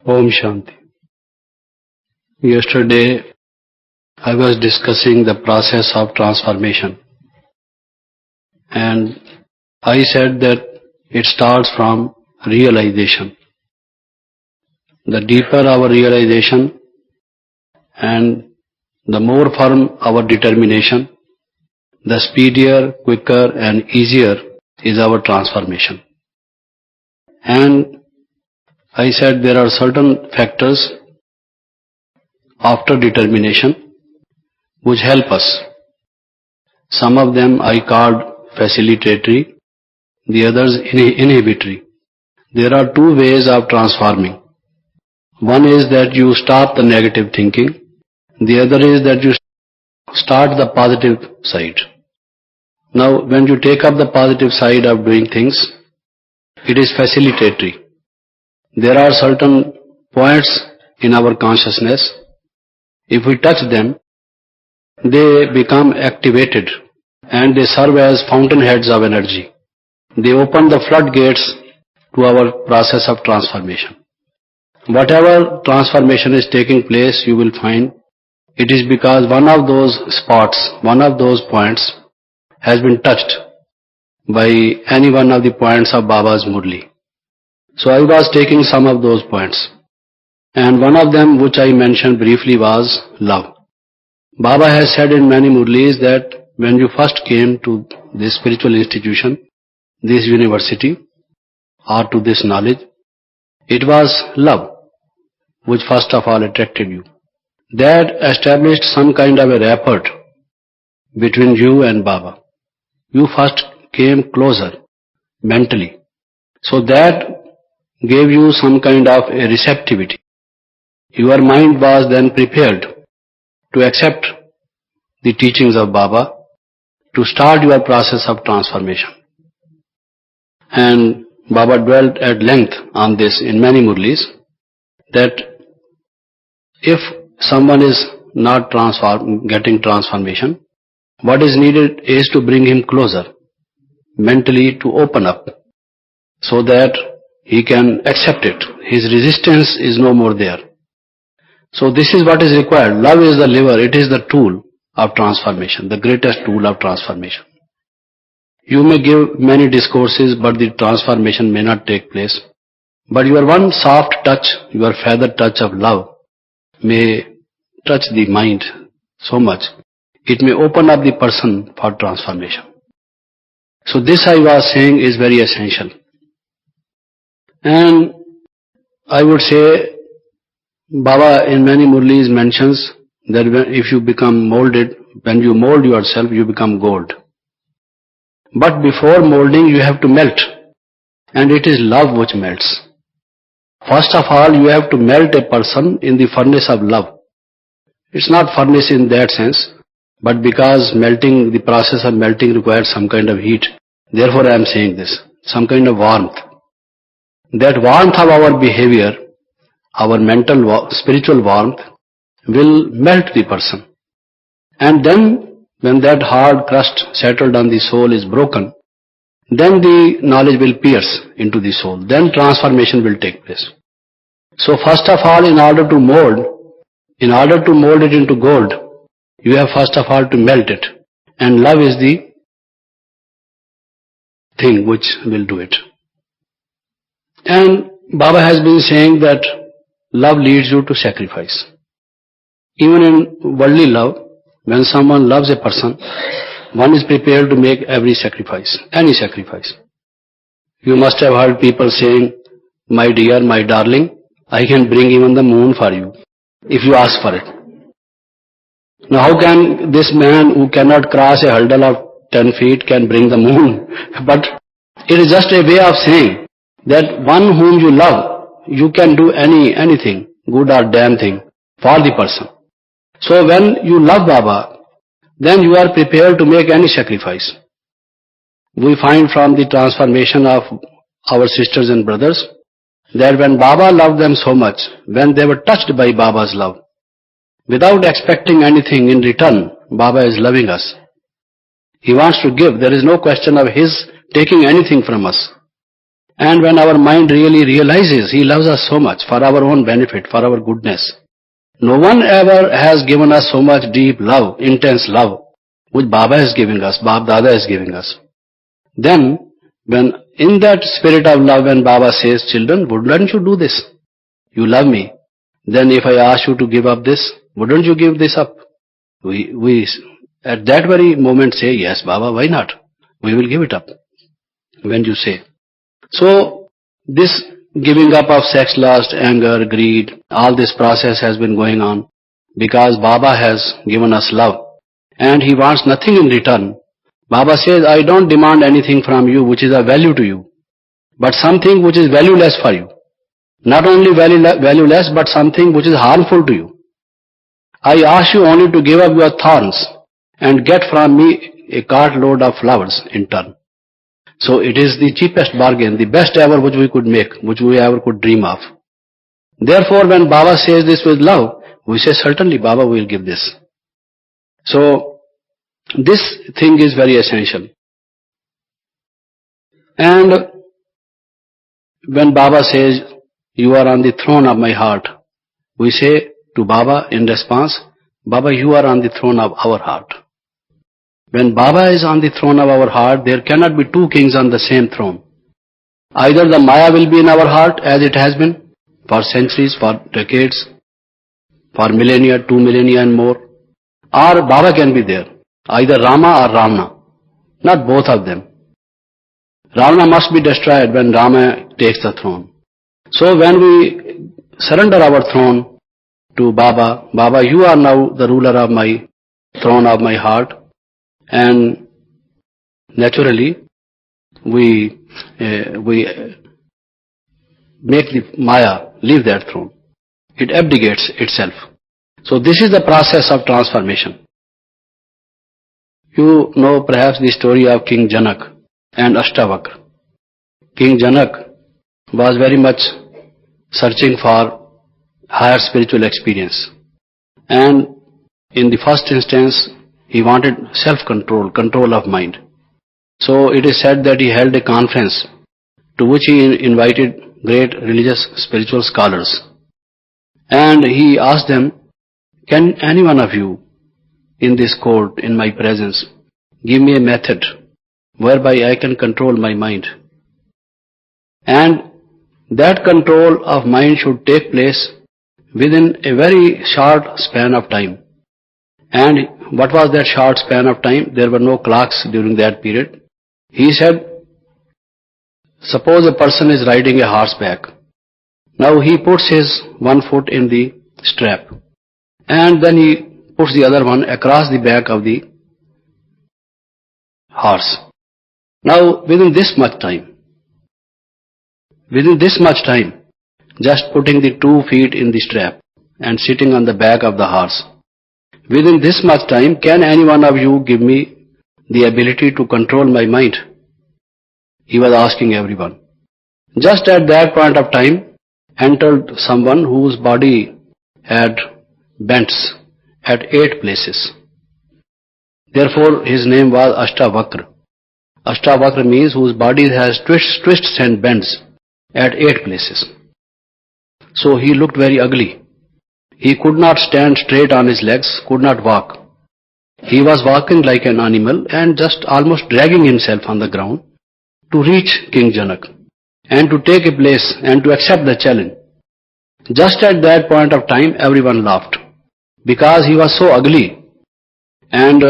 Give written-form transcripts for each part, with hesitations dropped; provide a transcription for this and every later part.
Om Shanti. Yesterday I was discussing the process of transformation, and I said that it starts from realization. The deeper our realization and the more firm our determination, the speedier, quicker and easier is our transformation. And I said there are certain factors after determination which help us. Some of them I called facilitatory, the others inhibitory. There are two ways of transforming. One is that you stop the negative thinking. The other is that you start the positive side. Now, when you take up the positive side of doing things, it is facilitatory. There are certain points in our consciousness. If we touch them, they become activated and they serve as fountainheads of energy. They open the floodgates to our process of transformation. Whatever transformation is taking place, you will find it is because one of those spots, one of those points has been touched by any one of the points of Baba's Murli. So I was taking some of those points, and one of them which I mentioned briefly was love. Baba has said in many Murlis that when you first came to this spiritual institution, this university, or to this knowledge, it was love which first of all attracted you. That established some kind of a rapport between you and Baba. You first came closer mentally. So that gave you some kind of a receptivity. Your mind was then prepared to accept the teachings of Baba, to start your process of transformation. And Baba dwelt at length on this in many Murlis, that if someone is not getting transformation, what is needed is to bring him closer, mentally to open up, so that he can accept it. His resistance is no more there. So this is what is required. Love is the lever, it is the tool of transformation, the greatest tool of transformation. You may give many discourses, but the transformation may not take place. But your one soft touch, your feather touch of love may touch the mind so much, it may open up the person for transformation. So this I was saying is very essential. And I would say Baba in many Murlis mentions that if you become molded, when you mold yourself, you become gold. But before molding, you have to melt. And it is love which melts. First of all, you have to melt a person in the furnace of love. It's not furnace in that sense, but because melting, the process of melting requires some kind of heat. Therefore I am saying this, some kind of warmth. That warmth of our behavior, our mental, spiritual warmth, will melt the person. And then, when that hard crust settled on the soul is broken, then the knowledge will pierce into the soul. Then transformation will take place. So first of all, in order to mold it into gold, you have first of all to melt it. And love is the thing which will do it. And Baba has been saying that love leads you to sacrifice. Even in worldly love, when someone loves a person, one is prepared to make every sacrifice, any sacrifice. You must have heard people saying, my dear, my darling, I can bring even the moon for you, if you ask for it. Now how can this man who cannot cross a hurdle of 10 feet can bring the moon? But it is just a way of saying that one whom you love, you can do anything, good or damn thing, for the person. So when you love Baba, then you are prepared to make any sacrifice. We find from the transformation of our sisters and brothers, that when Baba loved them so much, when they were touched by Baba's love, without expecting anything in return, Baba is loving us. He wants to give. There is no question of his taking anything from us. And when our mind really realizes He loves us so much for our own benefit, for our goodness. No one ever has given us so much deep love, intense love, which Baba is giving us, Bab Dada is giving us. Then, when in that spirit of love, when Baba says, children, wouldn't you do this? You love me. Then if I ask you to give up this, wouldn't you give this up? We at that very moment say, yes, Baba, why not? We will give it up. When you say. So, this giving up of sex, lust, anger, greed, all this process has been going on because Baba has given us love and He wants nothing in return. Baba says, I don't demand anything from you which is of value to you, but something which is valueless for you. Not only valueless, but something which is harmful to you. I ask you only to give up your thorns and get from me a cartload of flowers in turn. So it is the cheapest bargain, the best ever which we could make, which we ever could dream of. Therefore, when Baba says this with love, we say, certainly Baba will give this. So, this thing is very essential. And when Baba says, you are on the throne of my heart, we say to Baba in response, Baba, you are on the throne of our heart. When Baba is on the throne of our heart, there cannot be two kings on the same throne. Either the Maya will be in our heart as it has been for centuries, for decades, for millennia, 2 millennia and more, or Baba can be there, either Rama or Ravana, not both of them. Ravana must be destroyed when Rama takes the throne. So when we surrender our throne to Baba, Baba, you are now the ruler of my throne of my heart, and naturally we make the Maya leave that throne. It abdicates itself. So this is the process of transformation. You know perhaps the story of King Janak and Ashtavakra. King Janak was very much searching for higher spiritual experience. And in the first instance, he wanted self-control, control of mind. So it is said that he held a conference to which he invited great religious spiritual scholars. And he asked them, can any one of you in this court, in my presence, give me a method whereby I can control my mind? And that control of mind should take place within a very short span of time. And what was that short span of time? There were no clocks during that period. He said, suppose a person is riding a horseback. Now he puts his one foot in the strap and then he puts the other one across the back of the horse. Now within this much time, just putting the 2 feet in the strap and sitting on the back of the horse, within this much time, can any one of you give me the ability to control my mind? He was asking everyone. Just at that point of time, entered someone whose body had bends at 8 places. Therefore, his name was Ashtavakra. Ashtavakra means whose body has twists and bends at 8 places. So he looked very ugly. He could not stand straight on his legs, could not walk. He was walking like an animal and just almost dragging himself on the ground to reach King Janak and to take a place and to accept the challenge. Just at that point of time, everyone laughed because he was so ugly and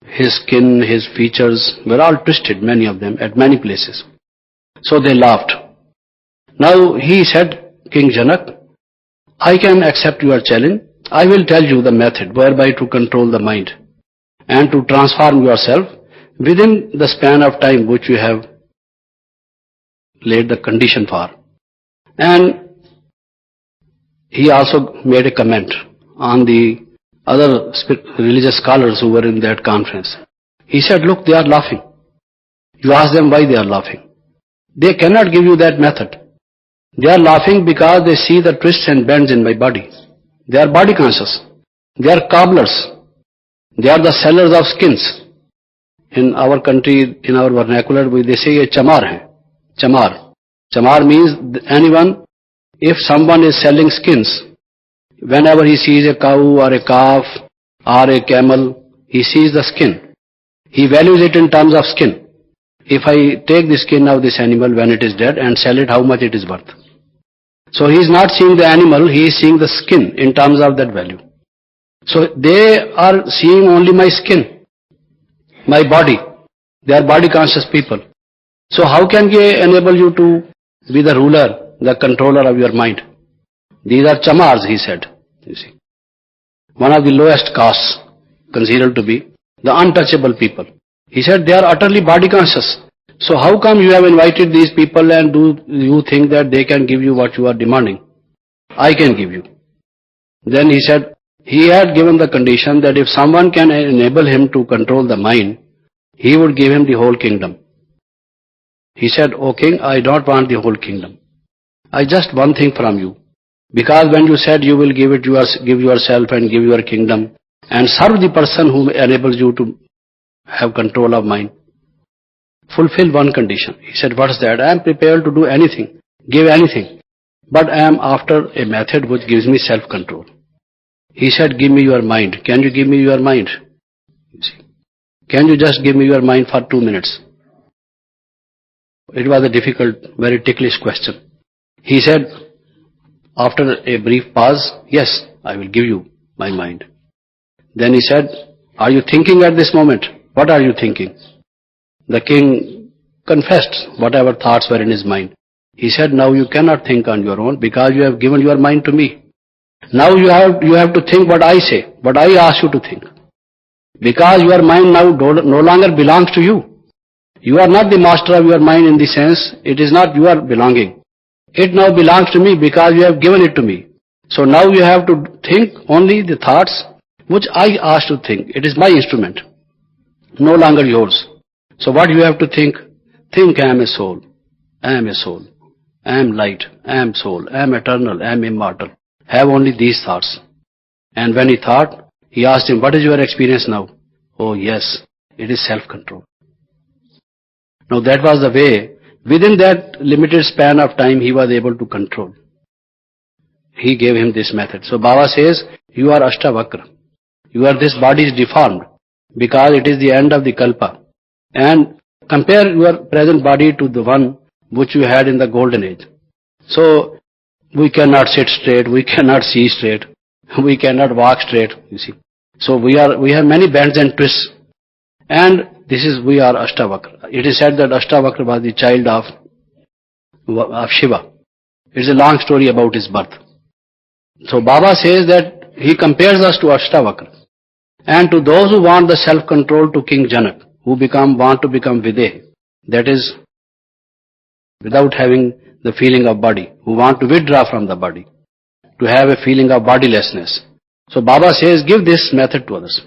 his skin, his features were all twisted, many of them, at many places. So they laughed. Now he said, King Janak, I can accept your challenge. I will tell you the method whereby to control the mind and to transform yourself within the span of time which you have laid the condition for. And he also made a comment on the other religious scholars who were in that conference. He said, look, they are laughing. You ask them why they are laughing. They cannot give you that method. They are laughing because they see the twists and bends in my body. They are body conscious. They are cobblers. They are the sellers of skins. In our country, in our vernacular, they say, ye chamar hai. Chamar. Chamar means anyone, if someone is selling skins, whenever he sees a cow or a calf or a camel, he sees the skin. He values it in terms of skin. If I take the skin of this animal when it is dead and sell it, how much it is worth? So he is not seeing the animal, he is seeing the skin in terms of that value. So they are seeing only my skin, my body. They are body conscious people. So how can we enable you to be the ruler, the controller of your mind? These are chamars, he said. You see, one of the lowest castes considered to be the untouchable people. He said they are utterly body conscious. So how come you have invited these people and do you think that they can give you what you are demanding? I can give you. Then he said he had given the condition that if someone can enable him to control the mind, he would give him the whole kingdom. He said, O king, I don't want the whole kingdom. I just one thing from you. Because when you said you will give yourself and give your kingdom and serve the person who enables you to have control of mind, fulfill one condition. He said, what is that? I am prepared to do anything, give anything, but I am after a method which gives me self-control. He said, give me your mind. Can you give me your mind? You see, can you just give me your mind for 2 minutes? It was a difficult, very ticklish question. He said, after a brief pause, yes, I will give you my mind. Then he said, are you thinking at this moment? What are you thinking? The king confessed whatever thoughts were in his mind. He said, now you cannot think on your own because you have given your mind to me. Now you have to think what I say, what I ask you to think. Because your mind now no longer belongs to you. You are not the master of your mind in the sense, it is not your belonging. It now belongs to me because you have given it to me. So now you have to think only the thoughts which I asked to think. It is my instrument, no longer yours. So what you have to think? Think I am a soul. I am a soul. I am light. I am soul. I am eternal. I am immortal. Have only these thoughts. And when he thought, he asked him, what is your experience now? Oh yes, it is self-control. Now that was the way, within that limited span of time, he was able to control. He gave him this method. So Baba says, you are Ashtavakra. This body is deformed because it is the end of the kalpa. And compare your present body to the one which you had in the golden age. So we cannot sit straight, we cannot see straight, we cannot walk straight, you see. So we have many bends and twists. And we are Ashtavakra. It is said that Ashtavakra was the child of Shiva. It is a long story about his birth. So Baba says that he compares us to Ashtavakra. And to those who want the self-control, to King Janak, who want to become Videha, that is, without having the feeling of body, who want to withdraw from the body, to have a feeling of bodilessness. So Baba says, give this method to others.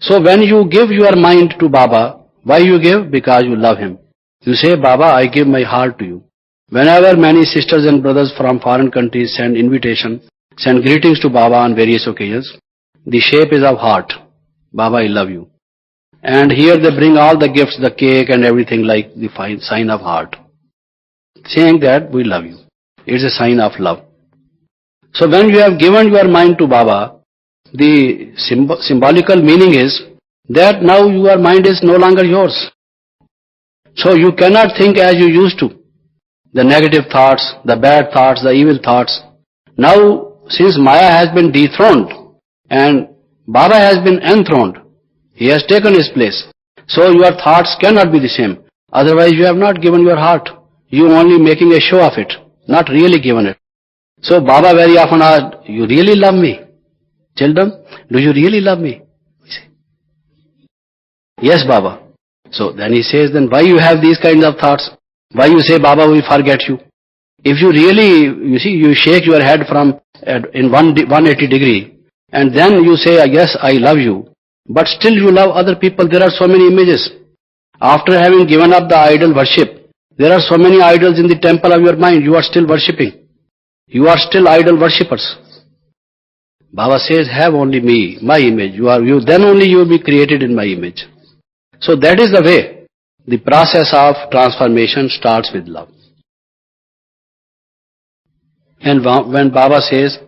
So when you give your mind to Baba, why you give? Because you love him. You say, Baba, I give my heart to you. Whenever many sisters and brothers from foreign countries send greetings to Baba on various occasions, the shape is of heart. Baba, I love you. And here they bring all the gifts, the cake and everything like the sign of heart. Saying that we love you. It's a sign of love. So when you have given your mind to Baba, the symbolical meaning is that now your mind is no longer yours. So you cannot think as you used to. The negative thoughts, the bad thoughts, the evil thoughts. Now, since Maya has been dethroned and Baba has been enthroned, he has taken his place. So your thoughts cannot be the same. Otherwise you have not given your heart. You only making a show of it, not really given it. So Baba very often asked, you really love me? Children, do you really love me? Yes, Baba. So then he says, then why you have these kinds of thoughts? Why you say, Baba, we forget you? If you really, you shake your head in 180 degree, and then you say, yes, I love you, but still you love other people. There are so many images. After having given up the idol worship, there are so many idols in the temple of your mind. You are still worshipping. You are still idol worshippers. Baba says, have only me, my image. Then only you will be created in my image. So that is the way. The process of transformation starts with love. And when Baba says,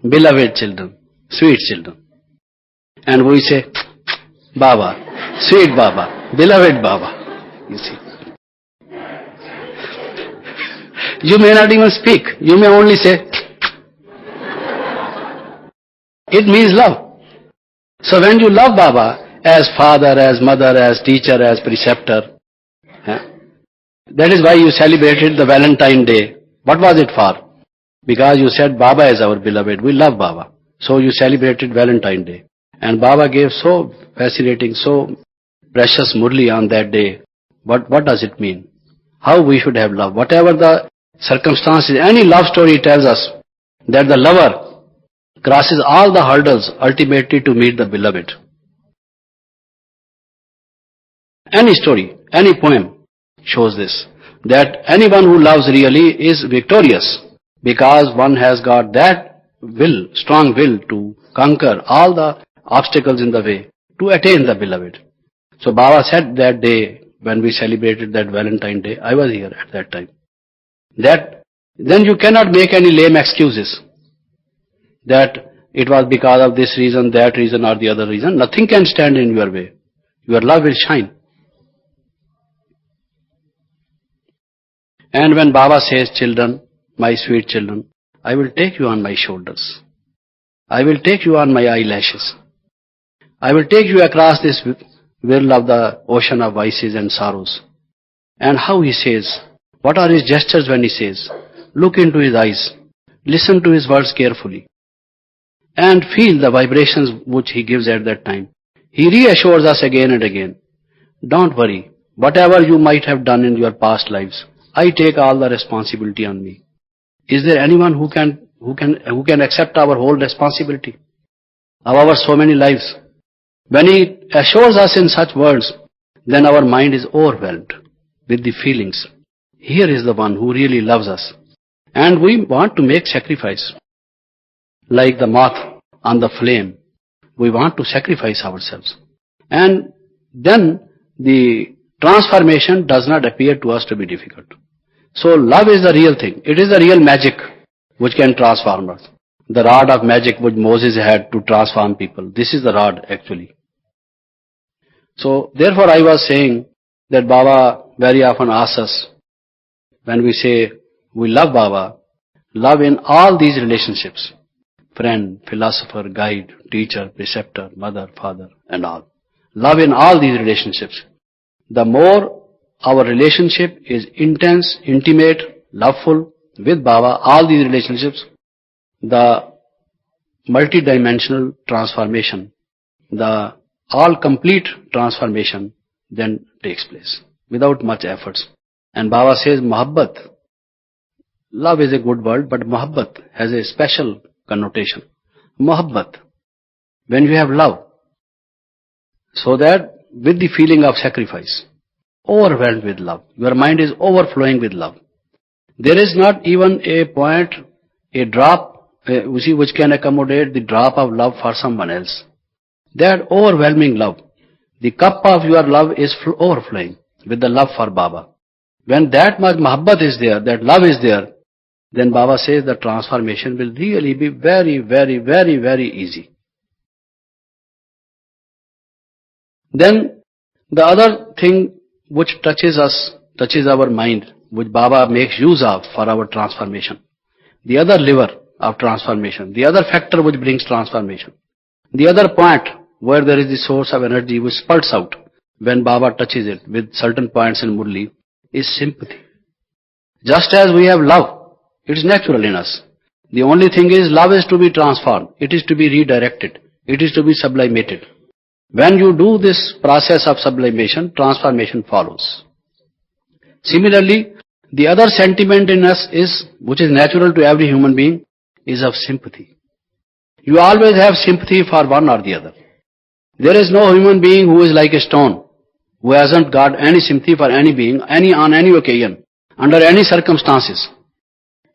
beloved children, sweet children, and we say, Baba, sweet Baba, beloved Baba, you see. You may not even speak, you may only say, it means love. So when you love Baba as father, as mother, as teacher, as preceptor, that is why you celebrated the Valentine Day. What was it for? Because you said Baba is our beloved, we love Baba. So you celebrated Valentine Day. And Baba gave so fascinating, so precious murli on that day. What does it mean? How we should have love. Whatever the circumstances, any love story tells us that the lover crosses all the hurdles ultimately to meet the beloved. Any story, any poem shows this, that anyone who loves really is victorious because one has got that will, strong will to conquer all the obstacles in the way to attain the beloved. So Baba said that day when we celebrated that Valentine Day, I was here at that time, that then you cannot make any lame excuses that it was because of this reason, that reason or the other reason. Nothing can stand in your way. Your love will shine. And when Baba says, children, my sweet children, I will take you on my shoulders. I will take you on my eyelashes. I will take you across this whirl of the ocean of vices and sorrows. And how he says, what are his gestures when he says, look into his eyes, listen to his words carefully, and feel the vibrations which he gives at that time. He reassures us again and again, don't worry, whatever you might have done in your past lives, I take all the responsibility on me. Is there anyone who can accept our whole responsibility of our so many lives? When he assures us in such words, then our mind is overwhelmed with the feelings. Here is the one who really loves us. And we want to make sacrifice. Like the moth on the flame, we want to sacrifice ourselves. And then the transformation does not appear to us to be difficult. So love is the real thing. It is the real magic which can transform us. The rod of magic which Moses had to transform people. This is the rod actually. So therefore I was saying that Baba very often asks us, when we say we love Baba, love in all these relationships. Friend, philosopher, guide, teacher, preceptor, mother, father and all. Love in all these relationships. The more our relationship is intense, intimate, loveful with Baba, all these relationships, the multidimensional transformation, the all-complete transformation then takes place without much efforts. And Baba says, Muhabbat, love is a good word, but Muhabbat has a special connotation. Muhabbat, when you have love, so that with the feeling of sacrifice, overwhelmed with love, your mind is overflowing with love. There is not even a point, a drop, which can accommodate the drop of love for someone else. That overwhelming love, the cup of your love is overflowing with the love for Baba. When that much Muhabbat is there, that love is there, then Baba says the transformation will really be very, very, very, very easy. Then the other thing which touches us, touches our mind, which Baba makes use of for our transformation. The other lever of transformation, the other factor which brings transformation, the other point where there is the source of energy which spurts out when Baba touches it with certain points in Murli is sympathy. Just as we have love, it is natural in us. The only thing is love is to be transformed, it is to be redirected, it is to be sublimated. When you do this process of sublimation, transformation follows. Similarly, the other sentiment in us is, which is natural to every human being, is of sympathy. You always have sympathy for one or the other. There is no human being who is like a stone, who hasn't got any sympathy for any being, on any occasion, under any circumstances.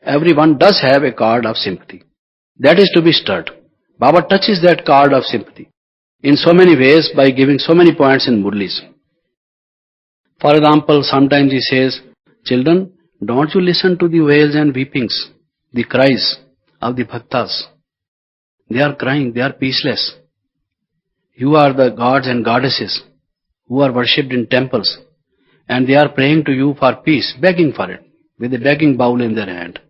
Everyone does have a chord of sympathy. That is to be stirred. Baba touches that chord of sympathy in so many ways by giving so many points in Murlis. For example, sometimes he says, children, don't you listen to the wails and weepings, the cries of the bhaktas. They are crying, they are peaceless. You are the gods and goddesses who are worshipped in temples, and they are praying to you for peace, begging for it, with a begging bowl in their hand.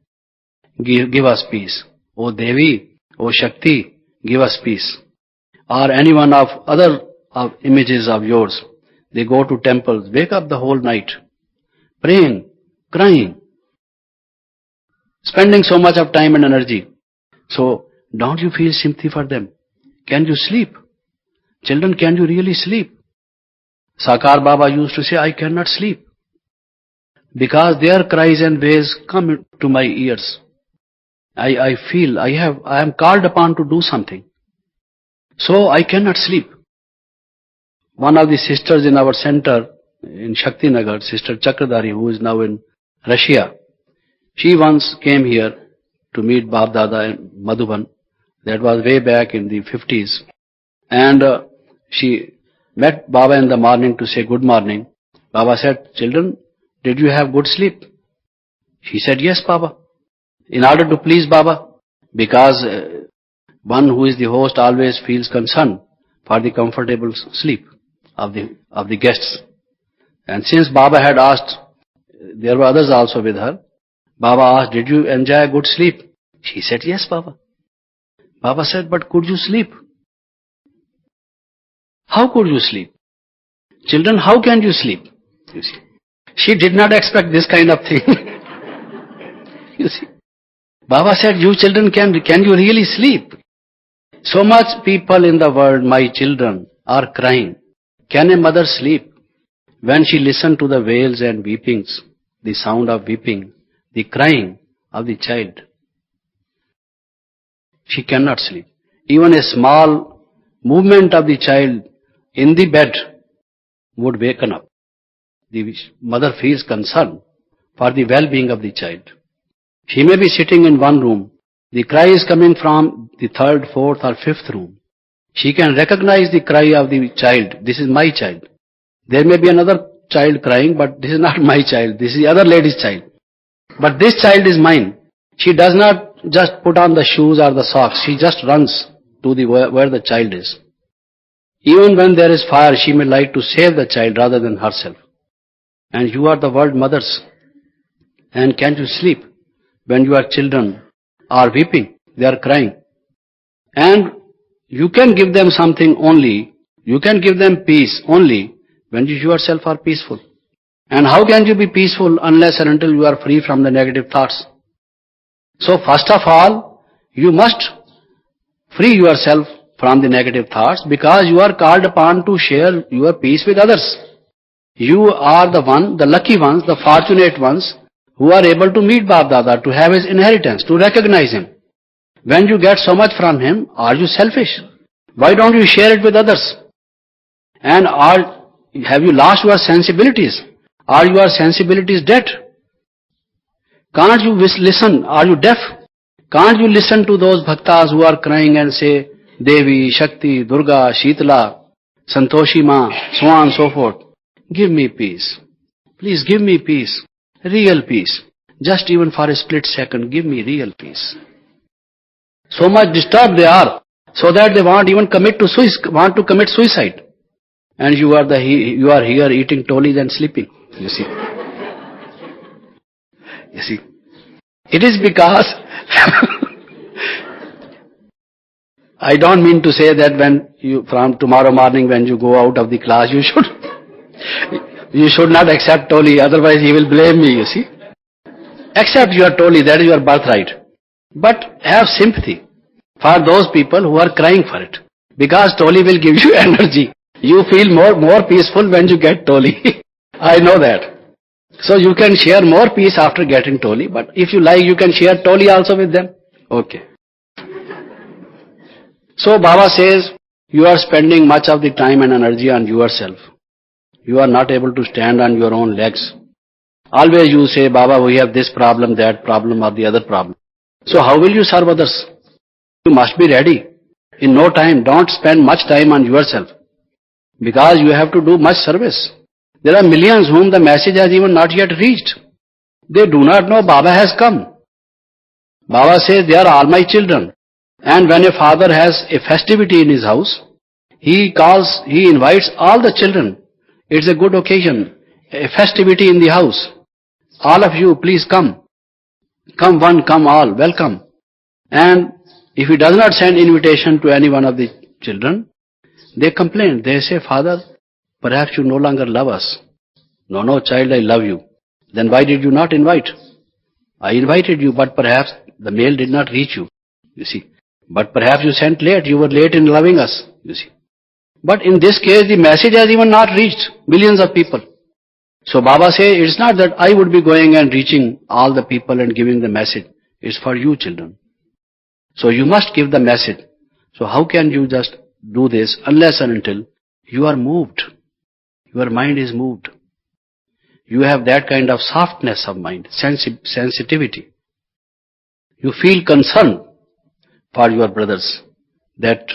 Give us peace. O Devi, O Shakti, give us peace. Or any one of other images of yours, they go to temples, wake up the whole night, praying, crying, spending so much of time and energy. So, don't you feel sympathy for them? Can you sleep? Children, can you really sleep? Sakar Baba used to say, I cannot sleep, because their cries and wails come to my ears. I feel I am called upon to do something. So I cannot sleep. One of the sisters in our center in Shakti Nagar, Sister Chakradhari, who is now in Russia, she once came here to meet Bab Dada in Madhuban. That was way back in the 50s. And she met Baba in the morning to say good morning. Baba said, children, did you have good sleep? She said, yes, Baba. In order to please Baba, because one who is the host always feels concern for the comfortable sleep of the guests. And since Baba had asked, there were others also with her, Baba asked, did you enjoy good sleep? She said, yes, Baba. Baba said, but could you sleep? How could you sleep? Children, how can you sleep? You see, she did not expect this kind of thing. You see, Baba said, you children, can you really sleep? So much people in the world, my children, are crying. Can a mother sleep? When she listened to the wails and weepings, the sound of weeping, the crying of the child, she cannot sleep. Even a small movement of the child in the bed would waken up. The mother feels concern for the well-being of the child. She may be sitting in one room. The cry is coming from the third, fourth or fifth room. She can recognize the cry of the child. This is my child. There may be another child crying, but this is not my child. This is the other lady's child. But this child is mine. She does not just put on the shoes or the socks. She just runs to where the child is. Even when there is fire, she may like to save the child rather than herself. And you are the world mothers. And can you sleep when your children are weeping? They are crying. And you can give them something only, you can give them peace only when you yourself are peaceful. And how can you be peaceful unless and until you are free from the negative thoughts? So first of all, you must free yourself from the negative thoughts, because you are called upon to share your peace with others. You are the lucky ones, the fortunate ones who are able to meet Bab Dada, to have his inheritance, to recognize him. When you get so much from him, are you selfish? Why don't you share it with others? And have you lost your sensibilities? Are your sensibilities dead? Can't you listen? Are you deaf? Can't you listen to those bhaktas who are crying and say, Devi, Shakti, Durga, Shitala, Santoshi Ma, so on and so forth. Give me peace. Please give me peace. Real peace. Just even for a split second, give me real peace. So much disturbed they are, so that they want to commit suicide. And you are here eating tolis and sleeping. You see. You see. It is because I don't mean to say that from tomorrow morning when you go out of the class, you should not accept toli, otherwise he will blame me, you see. Accept your toli, that is your birthright. But have sympathy for those people who are crying for it. Because toli will give you energy. You feel more peaceful when you get toli. I know that. So you can share more peace after getting toli, but if you like, you can share toli also with them. Okay. So Baba says, you are spending much of the time and energy on yourself. You are not able to stand on your own legs. Always you say, Baba, we have this problem, that problem, or the other problem. So how will you serve others? You must be ready. In no time, don't spend much time on yourself, because you have to do much service. There are millions whom the message has even not yet reached. They do not know Baba has come. Baba says, they are all my children. And when a father has a festivity in his house, he invites all the children. It's a good occasion, a festivity in the house. All of you, please come. Come one, come all, welcome. And if he does not send invitation to any one of the children, they complain. They say, Father, perhaps you no longer love us. No, child, I love you. Then why did you not invite? I invited you, but perhaps the mail did not reach you. You see. But perhaps you sent late. You were late in loving us. You see. But in this case, the message has even not reached millions of people. So Baba says, it's not that I would be going and reaching all the people and giving the message. It's for you, children. So you must give the message. So how can you just do this unless and until you are moved? Your mind is moved. You have that kind of softness of mind, sensitivity. You feel concern for your brothers. That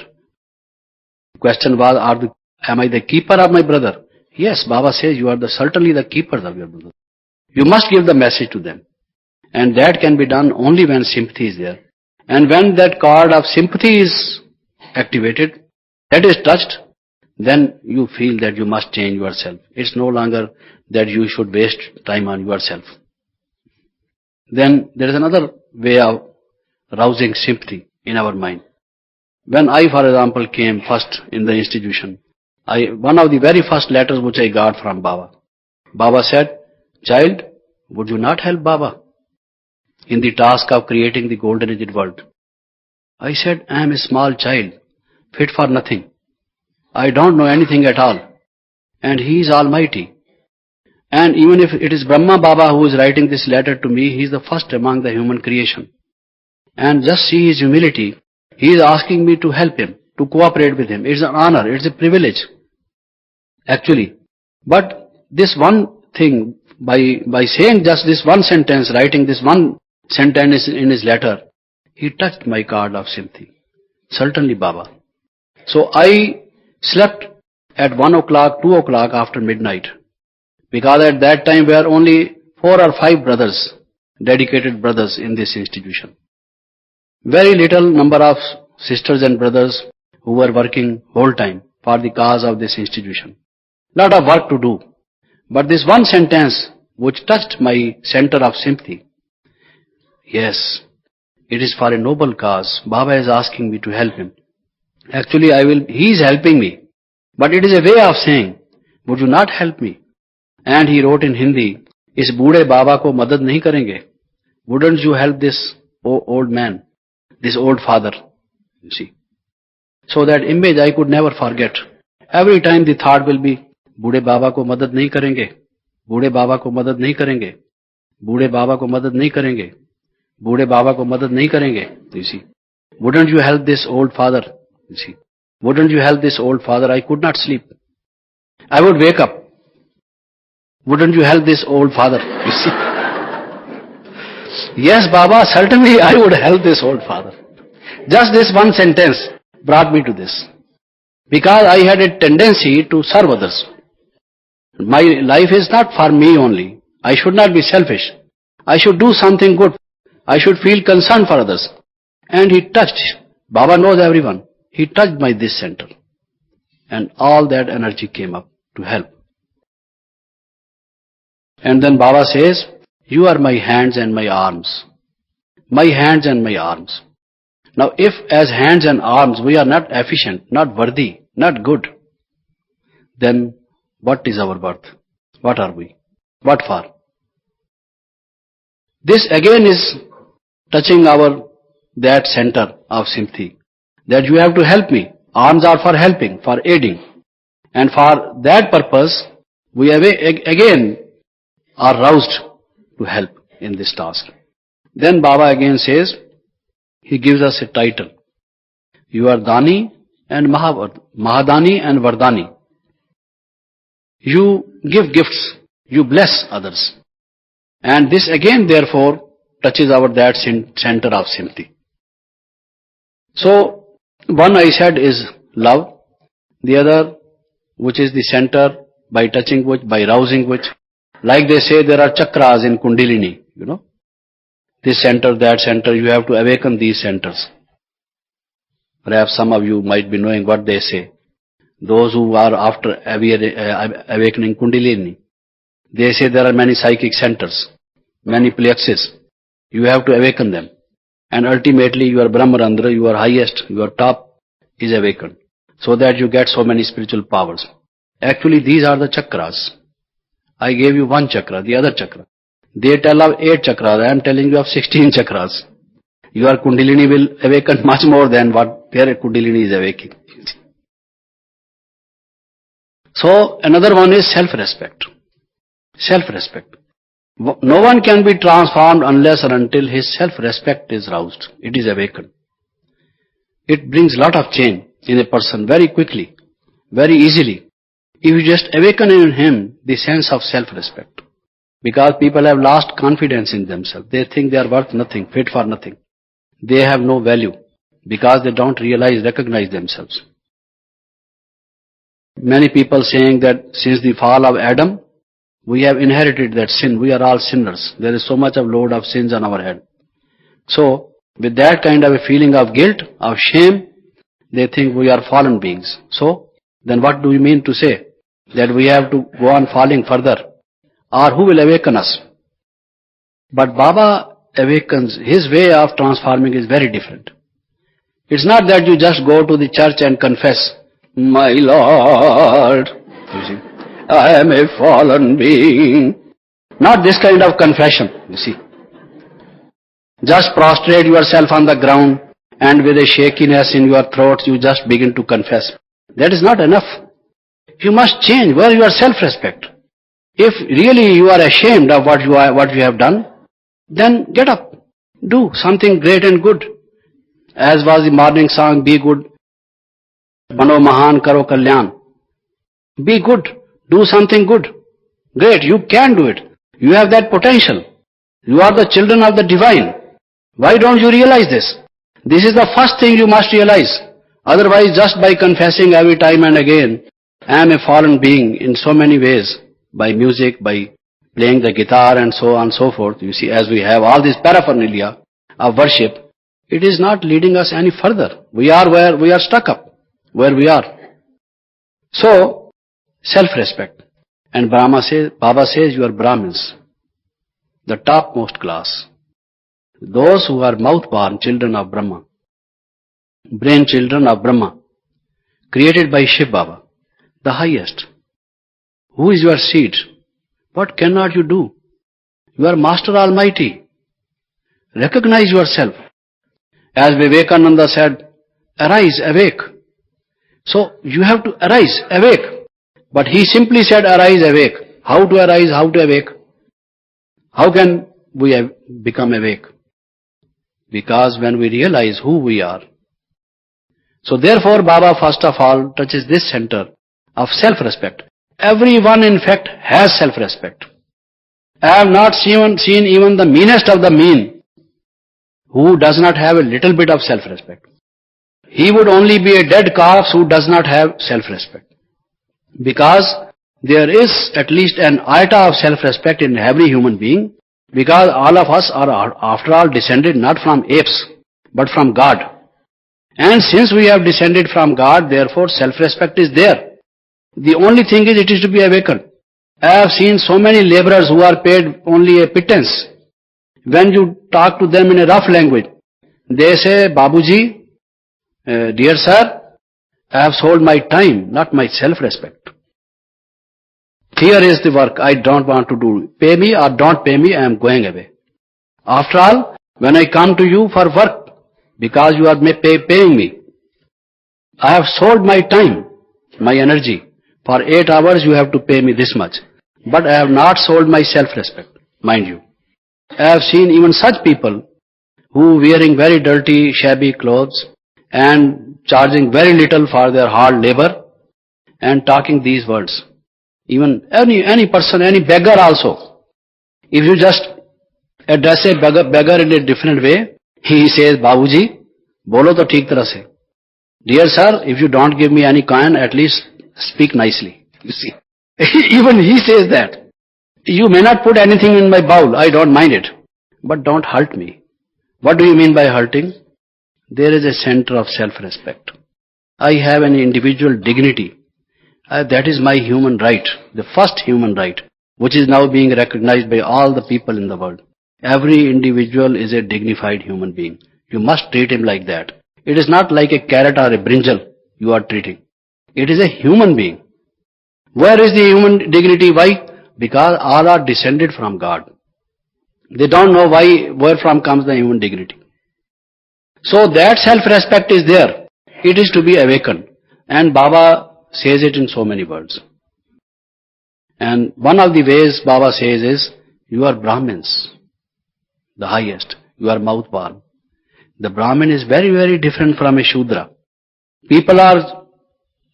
question was, am I the keeper of my brother? Yes, Baba says you are certainly the keepers of your brother. You must give the message to them. And that can be done only when sympathy is there. And when that chord of sympathy is activated, that is touched, then you feel that you must change yourself. It's no longer that you should waste time on yourself. Then there is another way of rousing sympathy in our mind. When I, for example, came first in the institution, one of the very first letters which I got from Baba, Baba said, child, would you not help Baba in the task of creating the golden-aged world? I said, I am a small child, fit for nothing. I don't know anything at all. And he is almighty. And even if it is Brahma Baba who is writing this letter to me, he is the first among the human creation. And just see his humility. He is asking me to help him, to cooperate with him. It's an honor, it's a privilege. Actually. But this one thing, by saying just this one sentence, writing this one sentence in his letter, he touched my chord of sympathy. Certainly Baba. So I slept at 1 o'clock, 2 o'clock after midnight. Because at that time there were only 4 or 5 brothers, dedicated brothers in this institution. Very little number of sisters and brothers who were working whole time for the cause of this institution. Lot of work to do. But this one sentence which touched my center of sympathy. Yes, it is for a noble cause. Baba is asking me to help him. Actually, he is helping me. But it is a way of saying, would you not help me? And he wrote in Hindi, is बूढ़े बाबा को मदद नहीं करेंगे? Wouldn't you help this old man, this old father? You see. So that image I could never forget. Every time the thought will be, बूढ़े बाबा को मदद नहीं करेंगे, बूढ़े बाबा को मदद नहीं करेंगे, बूढ़े बाबा को मदद नहीं करेंगे, बूढ़े बाबा को मदद नहीं करेंगे. You see. Wouldn't you help this old father? You see. Wouldn't you help this old father? I could not sleep. I would wake up. Wouldn't you help this old father? You see. Yes, Baba, certainly I would help this old father. Just this one sentence brought me to this. Because I had a tendency to serve others. My life is not for me only. I should not be selfish. I should do something good. I should feel concern for others. And he touched. Baba knows everyone. He touched my this center. And all that energy came up to help. And then Baba says, you are my hands and my arms. My hands and my arms. Now if as hands and arms we are not efficient, not worthy, not good, then what is our worth? What are we? What for? This again is touching that center of sympathy. That you have to help me. Arms are for helping, for aiding. And for that purpose, we again are roused to help in this task. Then Baba again says, he gives us a title. You are Dani and Mahadani and Vardani. You give gifts. You bless others. And this again therefore touches that center of sympathy. So, one I said is love. The other, which is the center by touching which, by rousing which. Like they say there are chakras in Kundalini, This center, that center, you have to awaken these centers. Perhaps some of you might be knowing what they say. Those who are after awakening Kundalini, they say there are many psychic centers, many plexes. You have to awaken them. And ultimately your Brahmarandra, your highest, your top is awakened. So that you get so many spiritual powers. Actually these are the chakras. I gave you one chakra, the other chakra. They tell of 8 chakras, I am telling you of 16 chakras. Your Kundalini will awaken much more than what their Kundalini is awakening. So another one is self-respect. Self-respect. No one can be transformed unless or until his self-respect is roused. It is awakened. It brings lot of change in a person very quickly, very easily. If you just awaken in him the sense of self-respect. Because people have lost confidence in themselves. They think they are worth nothing, fit for nothing. They have no value because they don't recognize themselves. Many people saying that since the fall of Adam, we have inherited that sin. We are all sinners. There is so much of load of sins on our head. So, with that kind of a feeling of guilt, of shame, they think we are fallen beings. So, then what do we mean to say? That we have to go on falling further. Or who will awaken us? But Baba awakens, his way of transforming is very different. It's not that you just go to the church and confess, my Lord, you see, I am a fallen being. Not this kind of confession, you see. Just prostrate yourself on the ground and with a shakiness in your throat you just begin to confess. That is not enough. You must change. Where your self-respect? If really you are ashamed of what you have done, then get up. Do something great and good. As was the morning song, be good. Bano mahan karo kalyan. Be good. Do something good. Great. You can do it. You have that potential. You are the children of the divine. Why don't you realize this? This is the first thing you must realize. Otherwise, just by confessing every time and again, I am a fallen being in so many ways. By music, by playing the guitar and so on and so forth. You see, as we have all this paraphernalia of worship, it is not leading us any further. We are where we are stuck up, where we are. So, self-respect. And Baba says you are Brahmins, the topmost class. Those who are mouth-born children of Brahma, brain children of Brahma, created by Shiv Baba, the highest. Who is your seed? What cannot you do? You are Master Almighty. Recognize yourself. As Vivekananda said, arise, awake. So you have to arise, awake. But he simply said arise, awake. How to arise, how to awake? How can we become awake? Because when we realize who we are. So therefore Baba first of all touches this center of self-respect. Everyone in fact has self-respect. I have not seen even the meanest of the mean who does not have a little bit of self-respect. He would only be a dead corpse who does not have self-respect. Because there is at least an iota of self-respect in every human being, because all of us are after all descended not from apes, but from God. And since we have descended from God, therefore self-respect is there. The only thing is it is to be awakened. I have seen so many laborers who are paid only a pittance. When you talk to them in a rough language, they say, Babuji, dear sir, I have sold my time, not my self-respect. Here is the work I don't want to do. Pay me or don't pay me, I am going away. After all, when I come to you for work, because you are paying me, I have sold my time, my energy. For 8 hours you have to pay me this much. But I have not sold my self-respect, mind you. I have seen even such people who wearing very dirty, shabby clothes and charging very little for their hard labor and talking these words. Even any person, any beggar also. If you just address a beggar in a different way, he says, Babuji, bolo to theek tarah se. Dear sir, if you don't give me any coin, at least speak nicely. You see. Even he says that. You may not put anything in my bowl, I don't mind it. But don't hurt me. What do you mean by hurting? There is a center of self-respect. I have an individual dignity. That is my human right, the first human right, which is now being recognized by all the people in the world. Every individual is a dignified human being. You must treat him like that. It is not like a carrot or a brinjal you are treating. It is a human being. Where is the human dignity? Why? Because all are descended from God. They don't know where from comes the human dignity. So that self-respect is there. It is to be awakened. And Baba says it in so many words. And one of the ways Baba says is, you are Brahmins, the highest. You are mouth-born. The Brahmin is very, very different from a Shudra. People are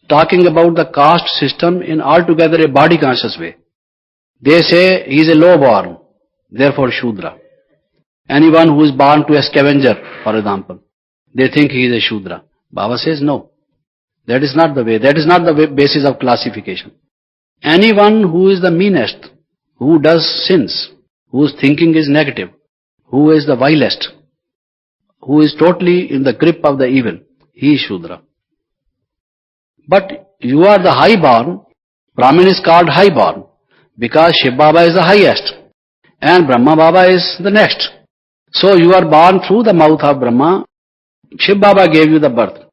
talking about the caste system in altogether a body-conscious way. They say he is a low-born, therefore Shudra. Anyone who is born to a scavenger, for example, they think he is a Shudra. Baba says no. That is not the way. That is not the basis of classification. Anyone who is the meanest, who does sins, whose thinking is negative, who is the vilest, who is totally in the grip of the evil, he is Shudra. But you are the high-born. Brahmin is called high-born because Shiv Baba is the highest and Brahma Baba is the next. So you are born through the mouth of Brahma. Shiv Baba gave you the birth.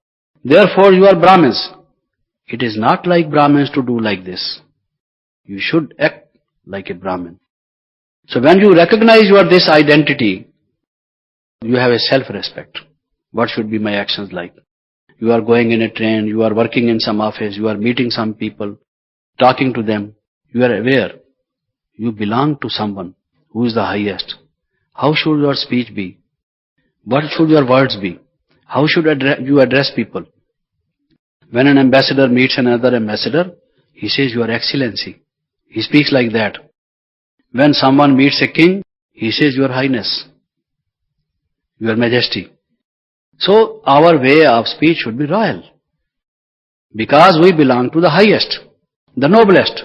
Therefore you are Brahmins. It is not like Brahmins to do like this. You should act like a Brahmin. So when you recognize this identity, you have a self-respect. What should be my actions like? You are going in a train, you are working in some office, you are meeting some people, talking to them. You are aware. You belong to someone who is the highest. How should your speech be? What should your words be? How should you address people? When an ambassador meets another ambassador, he says, Your Excellency. He speaks like that. When someone meets a king, he says, Your Highness, Your Majesty. So our way of speech should be royal. Because we belong to the highest, the noblest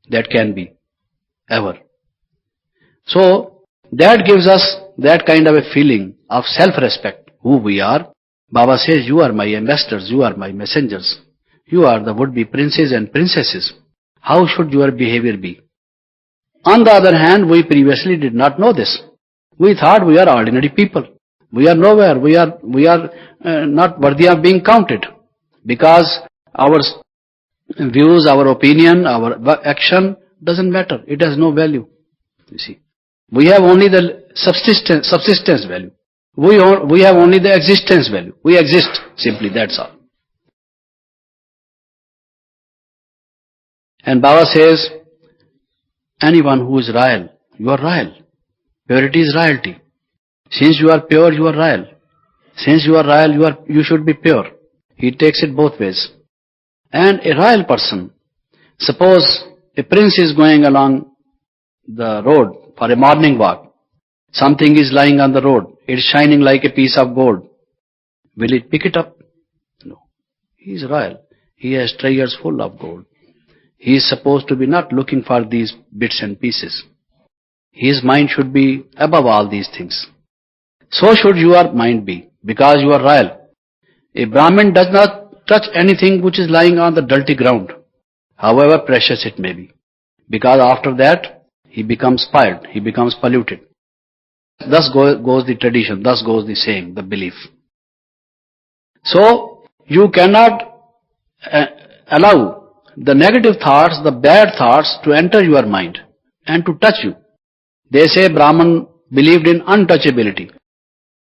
that can be, ever. So that gives us that kind of a feeling of self-respect, who we are. Baba says, you are my ambassadors, you are my messengers. You are the would-be princes and princesses. How should your behavior be? On the other hand, we previously did not know this. We thought we are ordinary people. We are nowhere. We are not worthy of being counted. Because our views, our opinion, our action doesn't matter. It has no value. You see. We have only the subsistence value. We have only the existence value. We exist simply, that's all. And Baba says, anyone who is royal, you are royal. Purity is royalty. Since you are pure, you are royal. Since you are royal, you should be pure. He takes it both ways. And a royal person, suppose a prince is going along the road for a morning walk. Something is lying on the road. It is shining like a piece of gold. Will it pick it up? No. He is royal. He has treasures full of gold. He is supposed to be not looking for these bits and pieces. His mind should be above all these things. So should your mind be, because you are royal. A Brahmin does not touch anything which is lying on the dirty ground, however precious it may be. Because after that, he becomes spoiled, he becomes polluted. Thus goes the tradition, thus goes the saying, the belief. So, you cannot allow the negative thoughts, the bad thoughts to enter your mind and to touch you. They say Brahman believed in untouchability.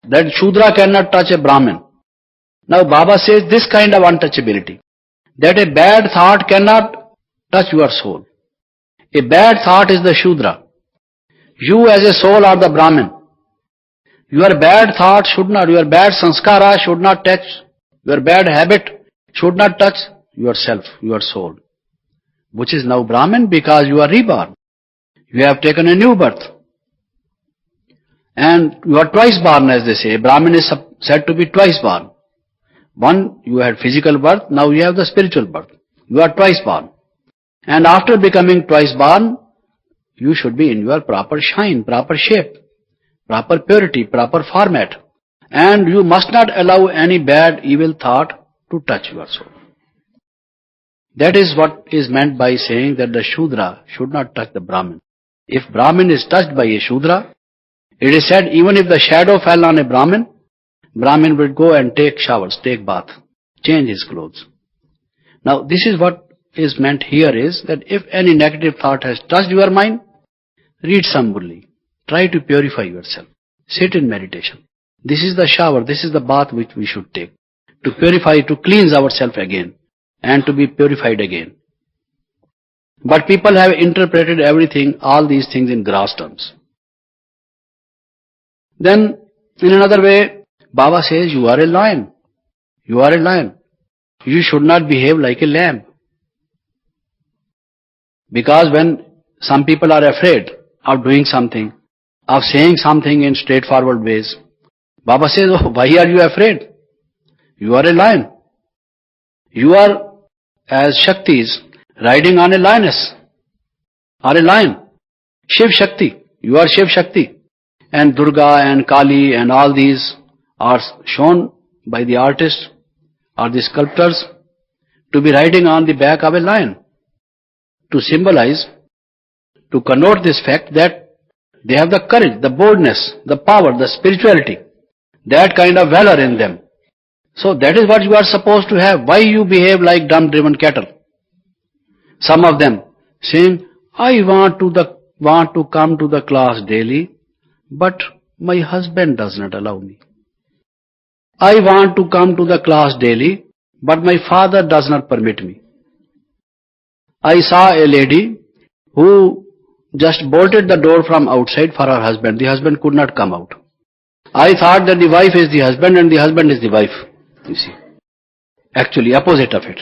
That Shudra cannot touch a Brahmin. Now Baba says this kind of untouchability, that a bad thought cannot touch your soul. A bad thought is the Shudra. You as a soul are the Brahmin. Your bad thought should not, your bad sanskara should not touch, your bad habit should not touch yourself, your soul, which is now Brahmin because you are reborn. You have taken a new birth. And you are twice born, as they say. A Brahmin is said to be twice born. One, you had physical birth, now you have the spiritual birth. You are twice born. And after becoming twice born, you should be in your proper shine, proper shape, proper purity, proper format. And you must not allow any bad, evil thought to touch your soul. That is what is meant by saying that the Shudra should not touch the Brahmin. If Brahmin is touched by a Shudra, it is said even if the shadow fell on a Brahmin, Brahmin would go and take showers, take bath, change his clothes. Now this is what is meant here is that if any negative thought has touched your mind, read some Murli. Try to purify yourself. Sit in meditation. This is the shower, this is the bath which we should take. To purify, to cleanse ourselves again and to be purified again. But people have interpreted everything, all these things in gross terms. Then, in another way, Baba says, you are a lion. You are a lion. You should not behave like a lamb. Because when some people are afraid of doing something, of saying something in straightforward ways, Baba says, oh, why are you afraid? You are a lion. You are, as Shaktis, riding on a lioness, or a lion. Shiv Shakti. You are Shiv Shakti. And Durga and Kali and all these are shown by the artists or the sculptors to be riding on the back of a lion. To symbolize, to connote this fact that they have the courage, the boldness, the power, the spirituality, that kind of valor in them. So that is what you are supposed to have. Why you behave like dumb-driven cattle? Some of them saying, I want to come to the class daily, but my husband does not allow me. I want to come to the class daily, but my father does not permit me. I saw a lady who just bolted the door from outside for her husband. The husband could not come out. I thought that the wife is the husband and the husband is the wife. You see. Actually, opposite of it.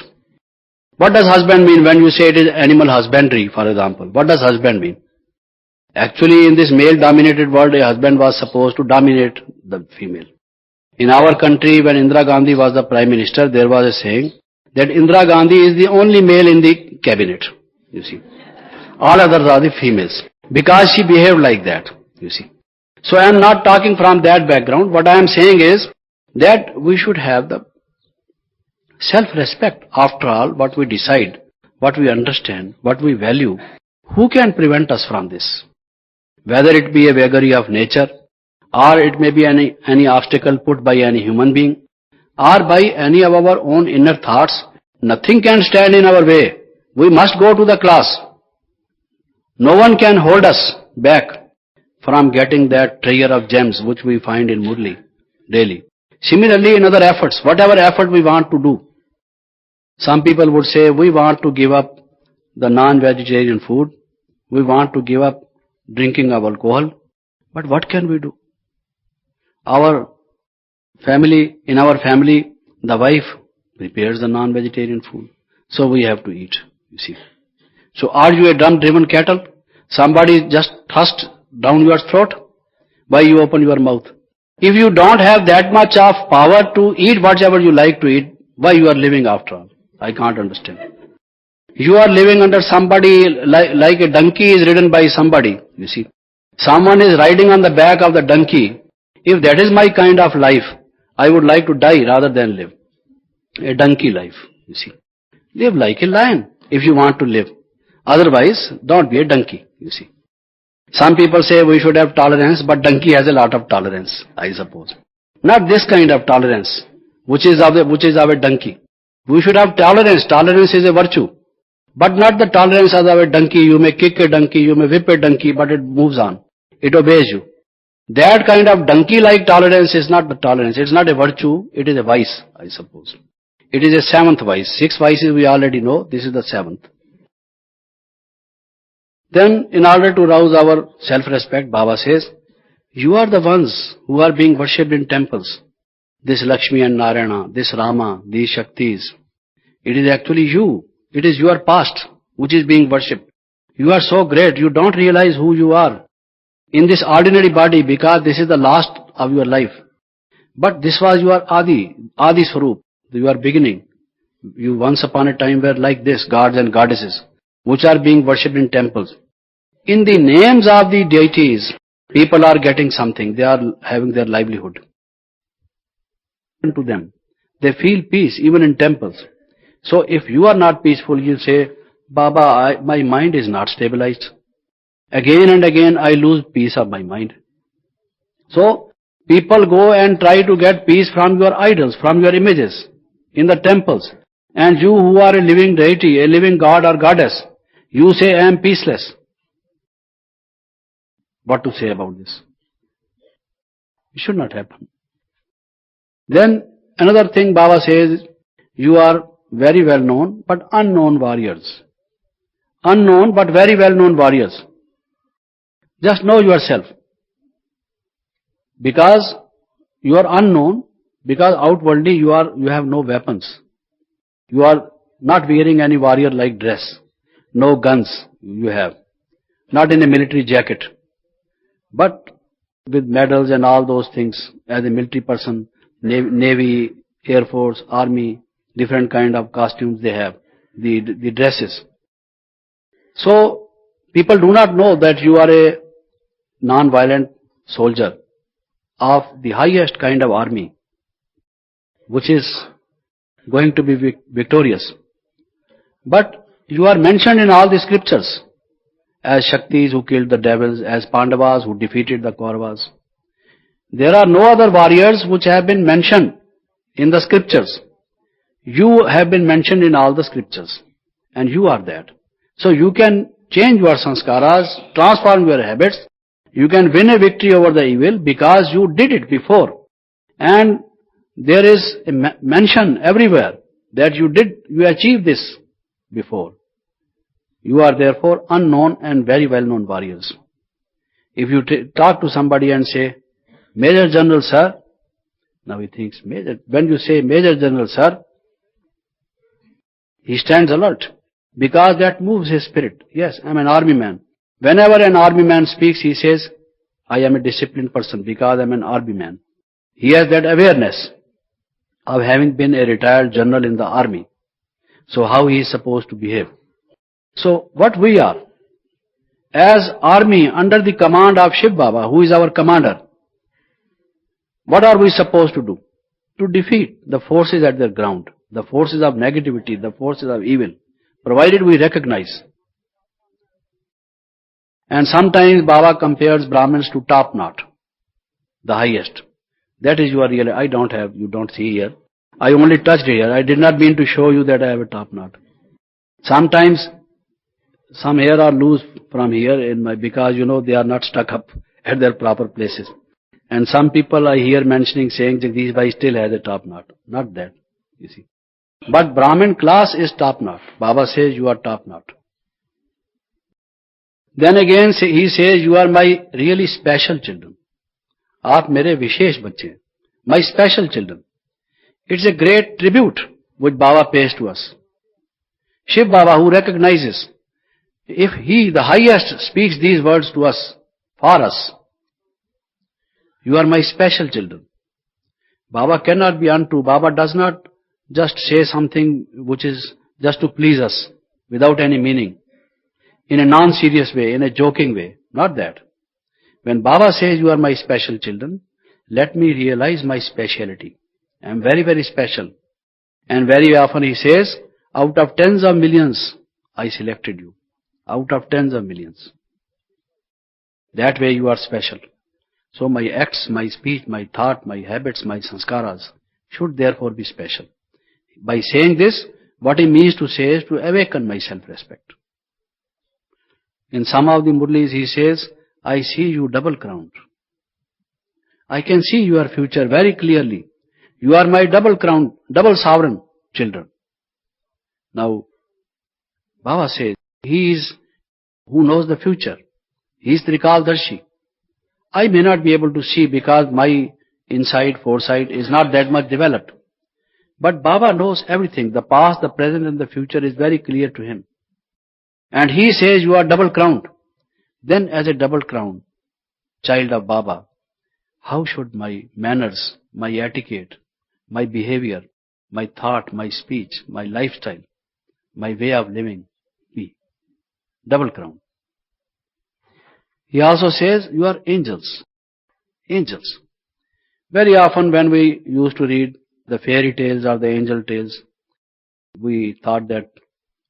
What does husband mean when you say it is animal husbandry, for example? What does husband mean? Actually, in this male-dominated world, a husband was supposed to dominate the female. In our country, when Indira Gandhi was the Prime Minister, there was a saying that Indira Gandhi is the only male in the cabinet, you see. All others are the females. Because she behaved like that, you see. So I am not talking from that background. What I am saying is that we should have the self-respect. After all, what we decide, what we understand, what we value, who can prevent us from this? Whether it be a vagary of nature, or it may be any obstacle put by any human being, or by any of our own inner thoughts, nothing can stand in our way. We must go to the class. No one can hold us back from getting that treasure of gems which we find in Murli daily. Similarly, in other efforts, whatever effort we want to do, some people would say, we want to give up the non-vegetarian food, we want to give up drinking of alcohol, but what can we do? In our family, the wife prepares the non-vegetarian food, so we have to eat, you see. So are you a dumb-driven cattle? Somebody just thrust down your throat? Why you open your mouth? If you don't have that much of power to eat whatever you like to eat, why you are living after all? I can't understand. You are living under somebody like a donkey is ridden by somebody, you see. Someone is riding on the back of the donkey. If that is my kind of life, I would like to die rather than live a donkey life, you see. Live like a lion if you want to live. Otherwise, don't be a donkey, you see. Some people say we should have tolerance, but donkey has a lot of tolerance, I suppose. Not this kind of tolerance, which is of a donkey. We should have tolerance. Tolerance is a virtue. But not the tolerance of a donkey. You may kick a donkey, you may whip a donkey, but it moves on. It obeys you. That kind of donkey-like tolerance is not the tolerance. It's not a virtue, it is a vice, I suppose. It is a seventh vice. 6 vices we already know, this is the 7th. Then, in order to rouse our self-respect, Baba says, you are the ones who are being worshipped in temples. This Lakshmi and Narayana, this Rama, these Shaktis. It is actually you. It is your past which is being worshipped. You are so great, you don't realize who you are in this ordinary body because this is the last of your life. But this was your Adi Swarup, your beginning. You once upon a time were like this, gods and goddesses. which are being worshipped in temples. In the names of the deities, people are getting something. They are having their livelihood. To them, they feel peace even in temples. So if you are not peaceful, you say, Baba, my mind is not stabilized. Again and again I lose peace of my mind. So people go and try to get peace from your idols, from your images in the temples. And you who are a living deity, a living god or goddess, you say, I am peaceless. What to say about this? It should not happen. Then another thing Baba says, you are very well known but unknown warriors. Unknown but very well known warriors. Just know yourself. Because you are unknown, because outwardly you have no weapons. You are not wearing any warrior-like dress. No guns you have. Not in a military jacket. But with medals and all those things, as a military person, Navy, Air Force, Army, different kind of costumes they have, the dresses. So, people do not know that you are a non-violent soldier of the highest kind of army, which is going to be victorious. But you are mentioned in all the scriptures as Shaktis who killed the devils, as Pandavas who defeated the Kauravas. There are no other warriors which have been mentioned in the scriptures. You have been mentioned in all the scriptures, and you are that. So you can change your sanskaras, transform your habits, you can win a victory over the evil because you did it before. And there is a mention everywhere that you achieved this before. You are therefore unknown and very well known warriors. If you talk to somebody and say, Major General Sir, now he thinks, when you say Major General Sir, he stands alert because that moves his spirit. Yes, I am an army man. Whenever an army man speaks, he says, I am a disciplined person because I am an army man. He has that awareness of having been a retired general in the army. So how he is supposed to behave. So what we are, as army under the command of Shiv Baba, who is our commander, what are we supposed to do? To defeat the forces at their ground, the forces of negativity, the forces of evil, provided we recognize. And sometimes Baba compares Brahmins to top knot, the highest. That is your real, you don't see here. I only touched here. I did not mean to show you that I have a top knot. Sometimes some hair are loose from here because they are not stuck up at their proper places. And some people I hear mentioning saying Jagdish Bhai still has a top knot. Not that, you see. But Brahmin class is top knot. Baba says you are top knot. Then again he says you are my really special children. Aap mere vishesh bachche. My special children. It's a great tribute which Baba pays to us. Shiv Baba, who recognizes, if he, the highest, speaks these words to us, for us, you are my special children. Baba cannot be untrue. Baba does not just say something which is just to please us, without any meaning, in a non-serious way, in a joking way. Not that. When Baba says you are my special children, let me realize my speciality. I am very, very special. And very often he says, out of tens of millions, I selected you. Out of tens of millions. That way you are special. So my acts, my speech, my thought, my habits, my sanskaras should therefore be special. By saying this, what he means to say is to awaken my self-respect. In some of the Murlis he says, I see you double crowned. I can see your future very clearly. You are my double crowned, double sovereign children. Now, Baba says, he is who knows the future. He is Trikaldarshi. I may not be able to see because my insight, foresight is not that much developed. But Baba knows everything. The past, the present and the future is very clear to him. And he says you are double crowned. Then as a double crowned child of Baba, how should my manners, my etiquette, my behavior, my thought, my speech, my lifestyle, my way of living be? double crown. He also says, you are angels. Angels. Very often when we used to read the fairy tales or the angel tales, we thought that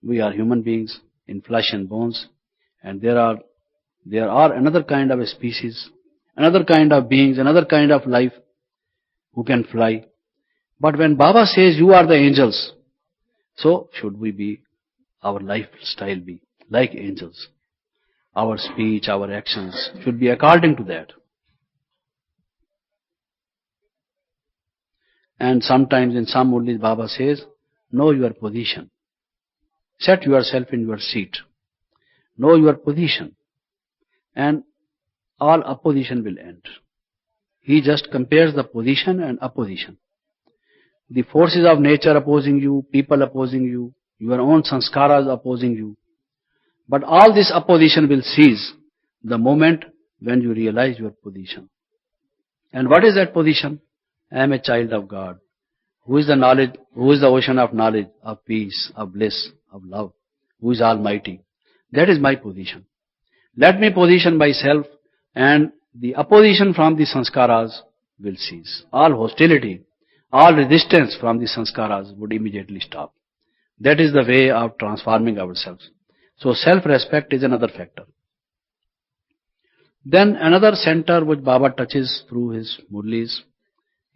we are human beings in flesh and bones, and there are another kind of a species, another kind of beings, another kind of life who can fly. But when Baba says you are the angels, so should we be, our lifestyle be like angels. Our speech, our actions should be according to that. And sometimes in some murlis Baba says, know your position. Set yourself in your seat. Know your position. And all opposition will end. He just compares the position and opposition. The forces of nature opposing you, people opposing you, your own sanskaras opposing you. But all this opposition will cease the moment when you realize your position. And what is that position? I am a child of God. Who is the knowledge? Who is the ocean of knowledge, of peace, of bliss, of love? Who is almighty? That is my position. Let me position myself, and the opposition from the sanskaras will cease. All hostility, all resistance from the sanskaras would immediately stop. That is the way of transforming ourselves. So self-respect is another factor. Then another center which Baba touches through his murlis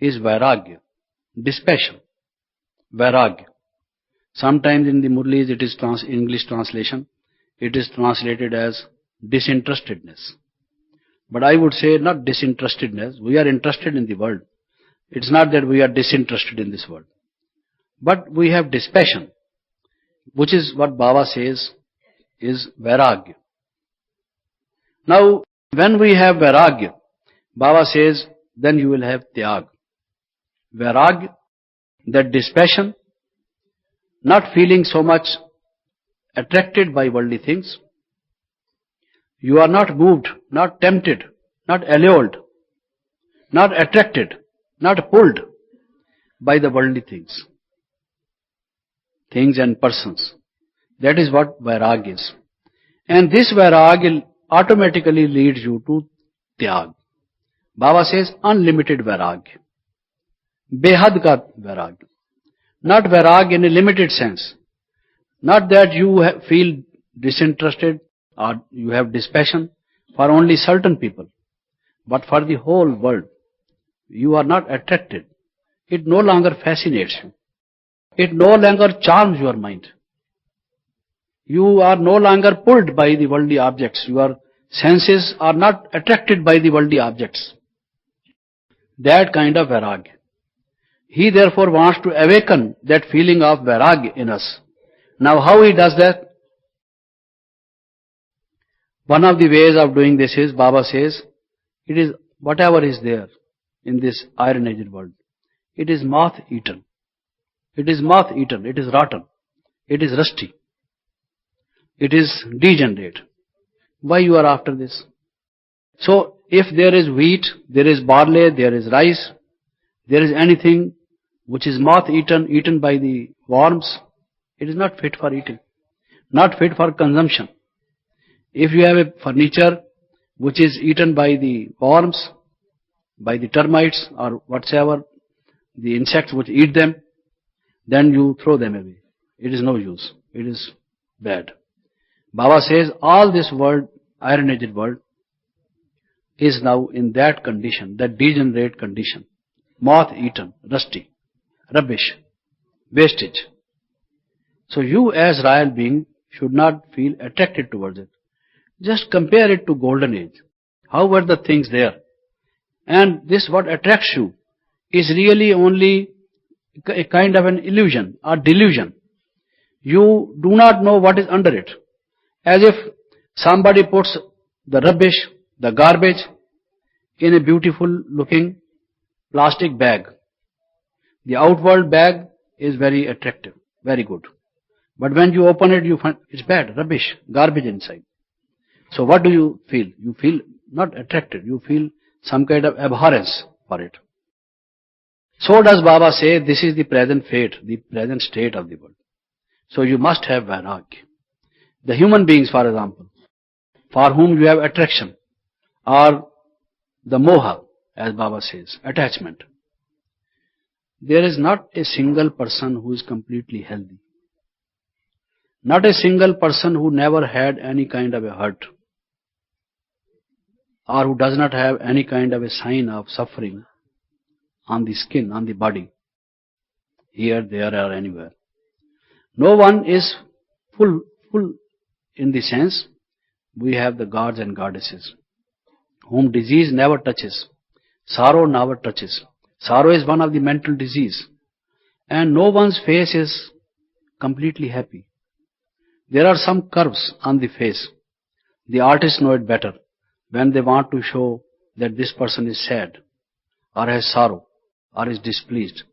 is vairagya, dispassion, vairagya. Sometimes in the murlis it is English translation, it is translated as disinterestedness. But I would say not disinterestedness, we are interested in the world. It's not that we are disinterested in this world. But we have dispassion, which is what Baba says is vairagya. Now, when we have vairagya, Baba says, then you will have tyag. Vairagya, that dispassion, not feeling so much attracted by worldly things. You are not moved, not tempted, not allured, not attracted, not pulled by the worldly things and persons. That is what vairagya is. And this vairagya automatically leads you to tyag. Baba says unlimited vairagya. Behad ka vairagya. Not vairagya in a limited sense. Not that you feel disinterested or you have dispassion for only certain people, but for the whole world. You are not attracted. It no longer fascinates you. It no longer charms your mind. You are no longer pulled by the worldly objects. Your senses are not attracted by the worldly objects. That kind of vairagya. He therefore wants to awaken that feeling of vairagya in us. Now how he does that? One of the ways of doing this is, Baba says, it is whatever is there in this iron-aged world. It is moth-eaten. It is moth-eaten. It is rotten. It is rusty. It is degenerate. Why you are after this? So, if there is wheat, there is barley, there is rice, there is anything which is moth-eaten, eaten by the worms, it is not fit for eating, not fit for consumption. If you have a furniture which is eaten by the worms, by the termites or whatsoever, the insects which eat them, then you throw them away. It is no use. It is bad. Baba says all this world, iron-aged world, is now in that condition, that degenerate condition. Moth-eaten, rusty, rubbish, wastage. So you as royal being should not feel attracted towards it. Just compare it to golden age. How were the things there? And this what attracts you is really only a kind of an illusion or delusion. You do not know what is under it. As if somebody puts the rubbish, the garbage in a beautiful looking plastic bag. The outward bag is very attractive, very good. But when you open it, you find it's bad, rubbish, garbage inside. So what do you feel? You feel not attracted. You feel some kind of abhorrence for it. So does Baba say this is the present fate, the present state of the world. So you must have vairagya. The human beings, for example, for whom you have attraction, or the moha, as Baba says, attachment. There is not a single person who is completely healthy. Not a single person who never had any kind of a hurt, or who does not have any kind of a sign of suffering on the skin, on the body, here, there, or anywhere. No one is full in the sense we have the gods and goddesses whom disease never touches, sorrow never touches. Sorrow is one of the mental disease, and no one's face is completely happy. There are some curves on the face. The artists know it better when they want to show that this person is sad, or has sorrow, or is displeased,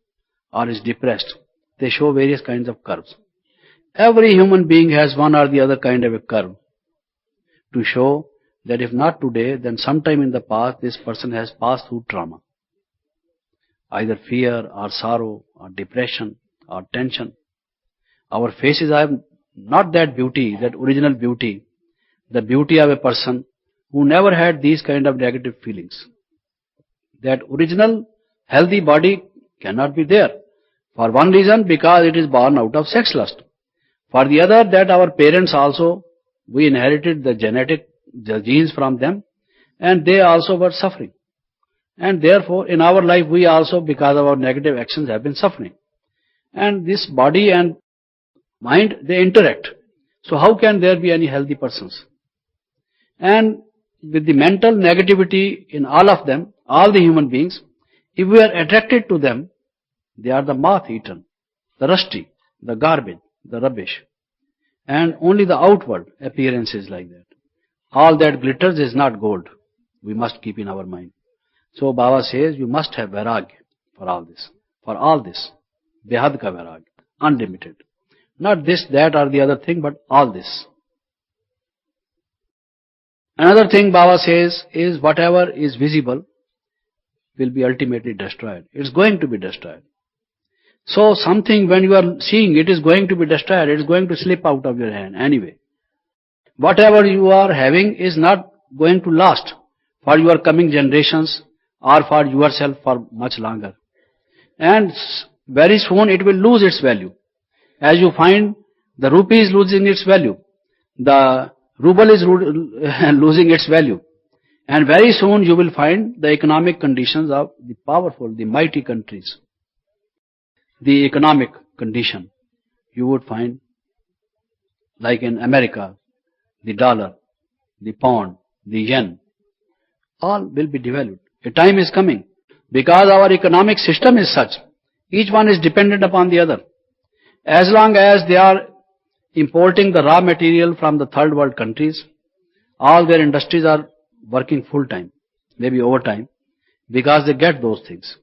or is depressed. They show various kinds of curves. Every human being has one or the other kind of a curve to show that if not today, then sometime in the past this person has passed through trauma. Either fear or sorrow or depression or tension. Our faces have not that beauty, that original beauty, the beauty of a person who never had these kind of negative feelings. That original healthy body cannot be there. For one reason, because it is born out of sex lust. For the other, that our parents also, we inherited the genes from them, and they also were suffering. And therefore, in our life, we also, because of our negative actions, have been suffering. And this body and mind, they interact. So how can there be any healthy persons? And with the mental negativity in all of them, all the human beings, if we are attracted to them, they are the moth-eaten, the rusty, the garbage, the rubbish. And only the outward appearance is like that. All that glitters is not gold. We must keep in our mind. So Baba says, you must have vairagya for all this. For all this. Behad ka vairagya. Unlimited. Not this, that or the other thing, but all this. Another thing Baba says is whatever is visible will be ultimately destroyed. It's going to be destroyed. So something when you are seeing it is going to be destroyed, it is going to slip out of your hand anyway. Whatever you are having is not going to last for your coming generations or for yourself for much longer. And very soon it will lose its value. As you find the rupee is losing its value, the ruble is losing its value. And very soon you will find the economic conditions of the powerful, the mighty countries. The economic condition you would find like in America, the dollar, the pound, the yen, all will be devalued. A time is coming because our economic system is such. Each one is dependent upon the other. As long as they are importing the raw material from the third world countries, all their industries are working full time, maybe overtime, because they get those things.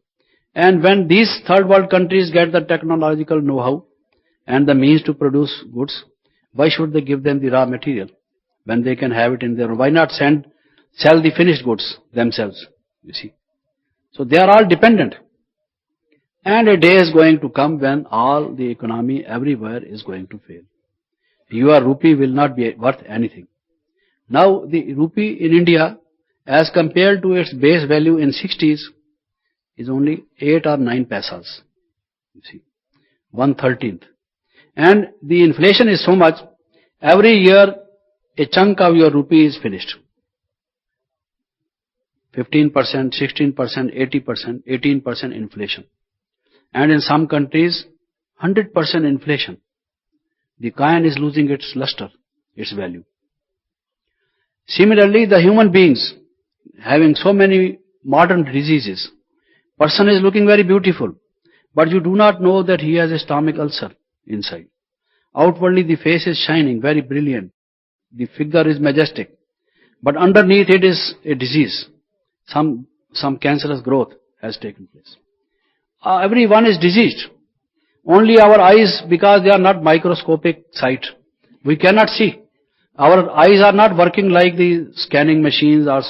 And when these third world countries get the technological know-how and the means to produce goods, why should they give them the raw material when they can have it in their own? Why not sell the finished goods themselves, you see? So they are all dependent. And a day is going to come when all the economy everywhere is going to fail. Your rupee will not be worth anything. Now the rupee in India, as compared to its base value in 60s, is only 8 or 9 paisas. You see, 1/13th. And the inflation is so much, every year a chunk of your rupee is finished. 15%, 16%, 80%, 18% inflation. And in some countries, 100% inflation. The coin is losing its luster, its value. Similarly, the human beings having so many modern diseases, person is looking very beautiful, but you do not know that he has a stomach ulcer inside. Outwardly the face is shining, very brilliant. The figure is majestic. But underneath it is a disease. Some cancerous growth has taken place. Everyone is diseased. Only our eyes, because they are not microscopic sight, we cannot see. Our eyes are not working like the scanning machines or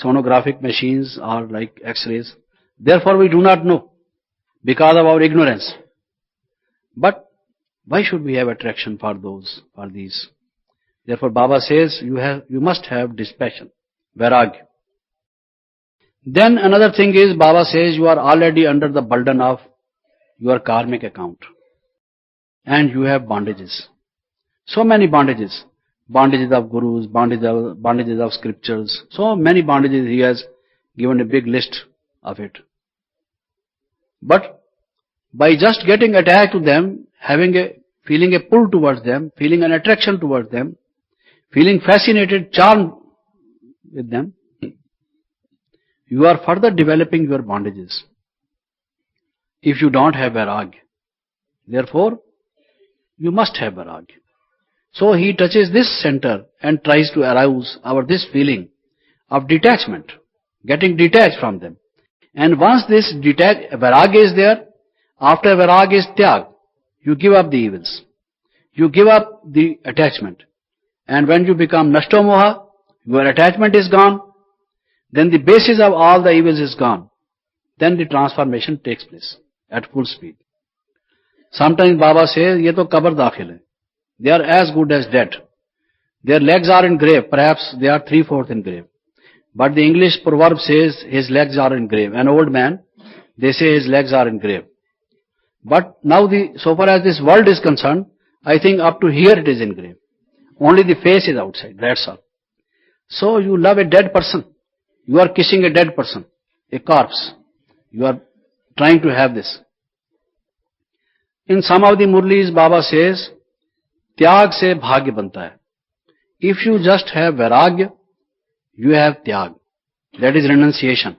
sonographic machines or like X-rays. Therefore we do not know because of our ignorance. But why should we have attraction for these? Therefore Baba says you must have dispassion, vairagya. Then another thing is Baba says you are already under the burden of your karmic account and you have bondages. So many bondages. Bondages of gurus, bondages of scriptures. So many bondages, he has given a big list of it. But by just getting attached to them, feeling a pull towards them, feeling an attraction towards them, feeling fascinated, charmed with them, you are further developing your bondages. If you don't have vairagya. Therefore, you must have vairagya. So he touches this center and tries to arouse this feeling of detachment, getting detached from them. And once this vairagya is there, after vairagya is tyag, you give up the evils. You give up the attachment. And when you become nashto moha, your attachment is gone, then the basis of all the evils is gone. Then the transformation takes place at full speed. Sometimes Baba says, ye to kabar dakhil hai. They are as good as dead. Their legs are in grave. Perhaps they are 3/4 in grave. But the English proverb says his legs are in grave. An old man, they say his legs are in grave. But now so far as this world is concerned, I think up to here it is in grave. Only the face is outside. That's all. So you love a dead person. You are kissing a dead person, a corpse. You are trying to have this. In some of the Murlis, Baba says, त्याग से भाग्य बनता है. If you just have vairagya, you have त्याग. That is renunciation,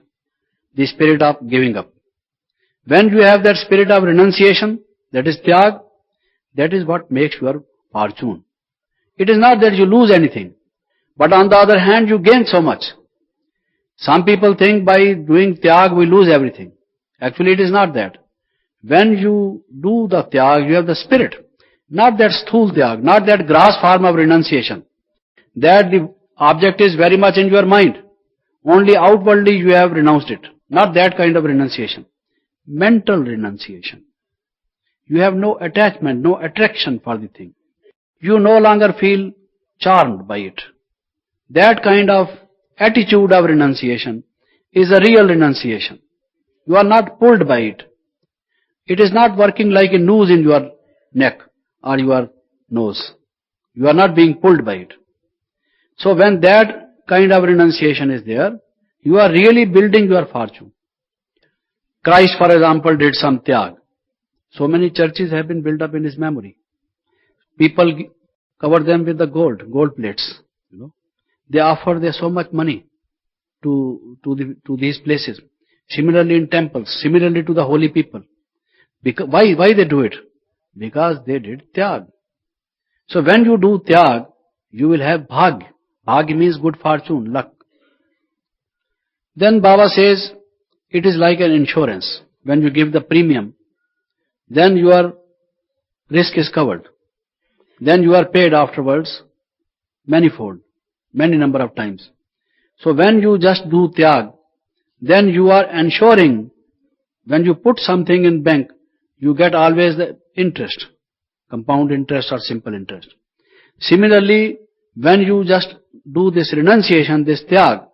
the spirit of giving up. When you have that spirit of renunciation, that is त्याग, that is what makes your fortune. It is not that you lose anything, but on the other hand, you gain so much. Some people think by doing त्याग we lose everything. Actually, it is not that. When you do the त्याग, you have the spirit. Not that sthul tyag, not that gross form of renunciation. That the object is very much in your mind. Only outwardly you have renounced it. Not that kind of renunciation. Mental renunciation. You have no attachment, no attraction for the thing. You no longer feel charmed by it. That kind of attitude of renunciation is a real renunciation. You are not pulled by it. It is not working like a noose in your neck or your nose. You are not being pulled by it. So when that kind of renunciation is there, you are really building your fortune. Christ, for example, did some tyag. So many churches have been built up in his memory. People cover them with the gold plates. They offer so much money to these places. Similarly in temples, similarly to the holy people. Because, why they do it? Because they did tyag. So when you do tyag, you will have bhagya. Bhagya means good fortune, luck. Then Baba says, it is like an insurance. When you give the premium, then your risk is covered. Then you are paid afterwards manifold, many number of times. So when you just do tyag, then you are ensuring, when you put something in bank, you get always the interest, compound interest or simple interest. Similarly, when you just do this renunciation, this tyag,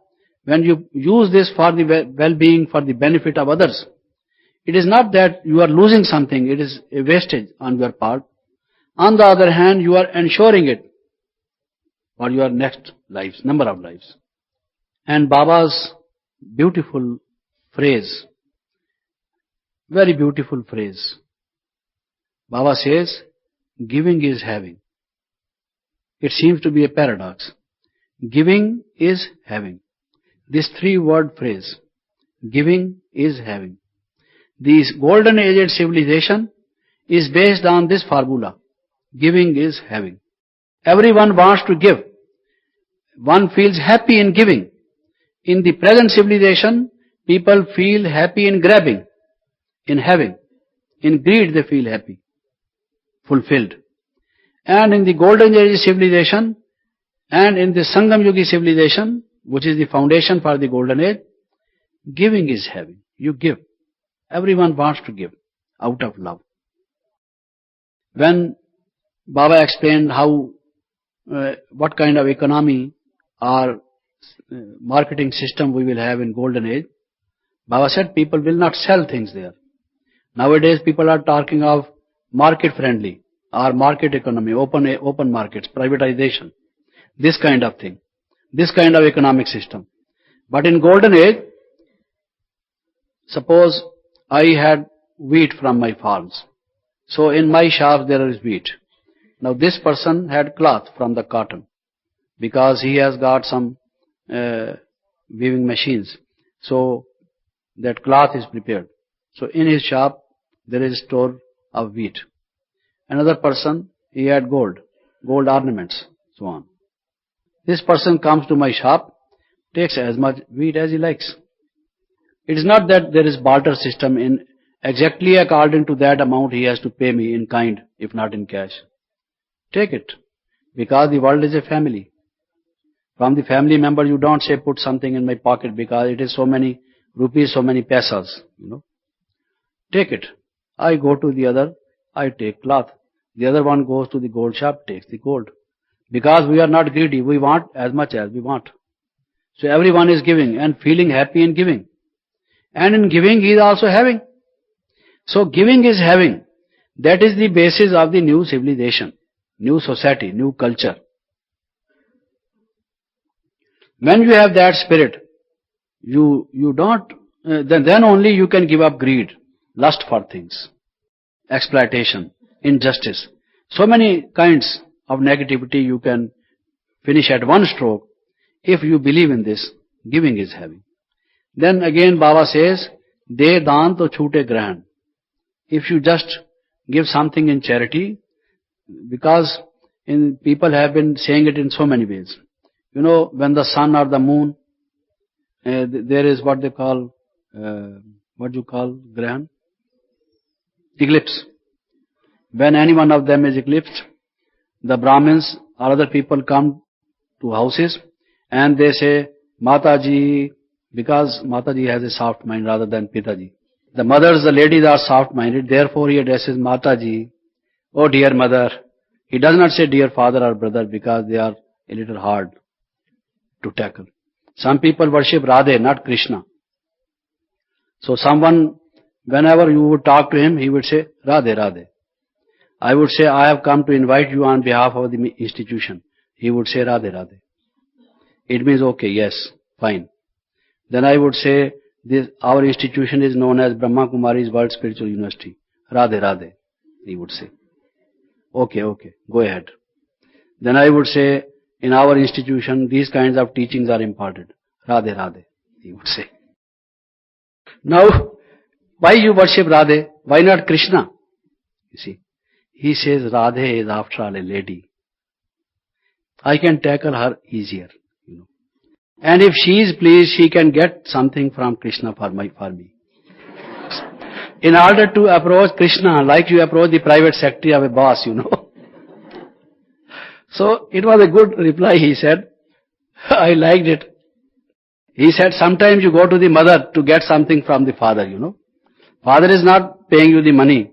when you use this for the well-being, for the benefit of others, it is not that you are losing something, it is a wastage on your part. On the other hand, you are ensuring it for your next lives, number of lives. And Baba's beautiful phrase, very beautiful phrase. Baba says, giving is having. It seems to be a paradox. Giving is having. This 3-word phrase, giving is having. This golden aged civilization is based on this formula. Giving is having. Everyone wants to give. One feels happy in giving. In the present civilization, people feel happy in grabbing, in having. In greed they feel happy, fulfilled. And in the golden age civilization and in the Sangam Yugi civilization, which is the foundation for the golden age, giving is having. You give. Everyone wants to give out of love. When Baba explained how what kind of economy or marketing system we will have in golden age. Baba said people will not sell things there. Nowadays people are talking of market friendly or market economy, open markets, privatization, this kind of thing, this kind of economic system. But in golden age, suppose I had wheat from my farms. So in my shop there is wheat. Now this person had cloth from the cotton because he has got some weaving machines. So that cloth is prepared. So in his shop there is store of wheat. Another person, he had gold ornaments, so on. This person comes to my shop, takes as much wheat as he likes. It is not that there is barter system in exactly according to that amount he has to pay me in kind, if not in cash. Take it, because the world is a family. From the family member you don't say put something in my pocket because it is so many rupees, so many pesos, Take it. I go to the other, I take cloth. The other one goes to the gold shop, takes the gold. Because we are not greedy, we want as much as we want. So everyone is giving and feeling happy in giving. And in giving he is also having. So giving is having. That is the basis of the new civilization, new society, new culture. When you have that spirit, you don't, then only you can give up greed, lust for things, exploitation, injustice. So many kinds of negativity you can finish at one stroke. If you believe in this, giving is having. Then again Baba says, De daan to chhute grahan. If you just give something in charity, because people have been saying it in so many ways. When the sun or the moon, there is what they call, grahan? Eclipse. When any one of them is eclipsed, the Brahmins or other people come to houses and they say, Mataji, because Mataji has a soft mind rather than Pitaji. The mothers, the ladies are soft-minded, therefore he addresses Mataji, oh dear mother. He does not say dear father or brother because they are a little hard to tackle. Some people worship Radhe, not Krishna. So someone, whenever you would talk to him, he would say, Radhe, Radhe. I would say, I have come to invite you on behalf of the institution. He would say, Radhe, Radhe. It means, okay, yes, fine. Then I would say, our institution is known as Brahma Kumari's World Spiritual University. Radhe, Radhe, he would say. Okay, go ahead. Then I would say, in our institution, these kinds of teachings are imparted. Radhe, Radhe, he would say. Now, why you worship Radhe? Why not Krishna? You see, he says Radhe is after all a lady. I can tackle her easier. And if she is pleased, she can get something from Krishna for me. In order to approach Krishna, like you approach the private secretary of a boss, So it was a good reply, he said. I liked it. He said, sometimes you go to the mother to get something from the father, Father is not paying you the money.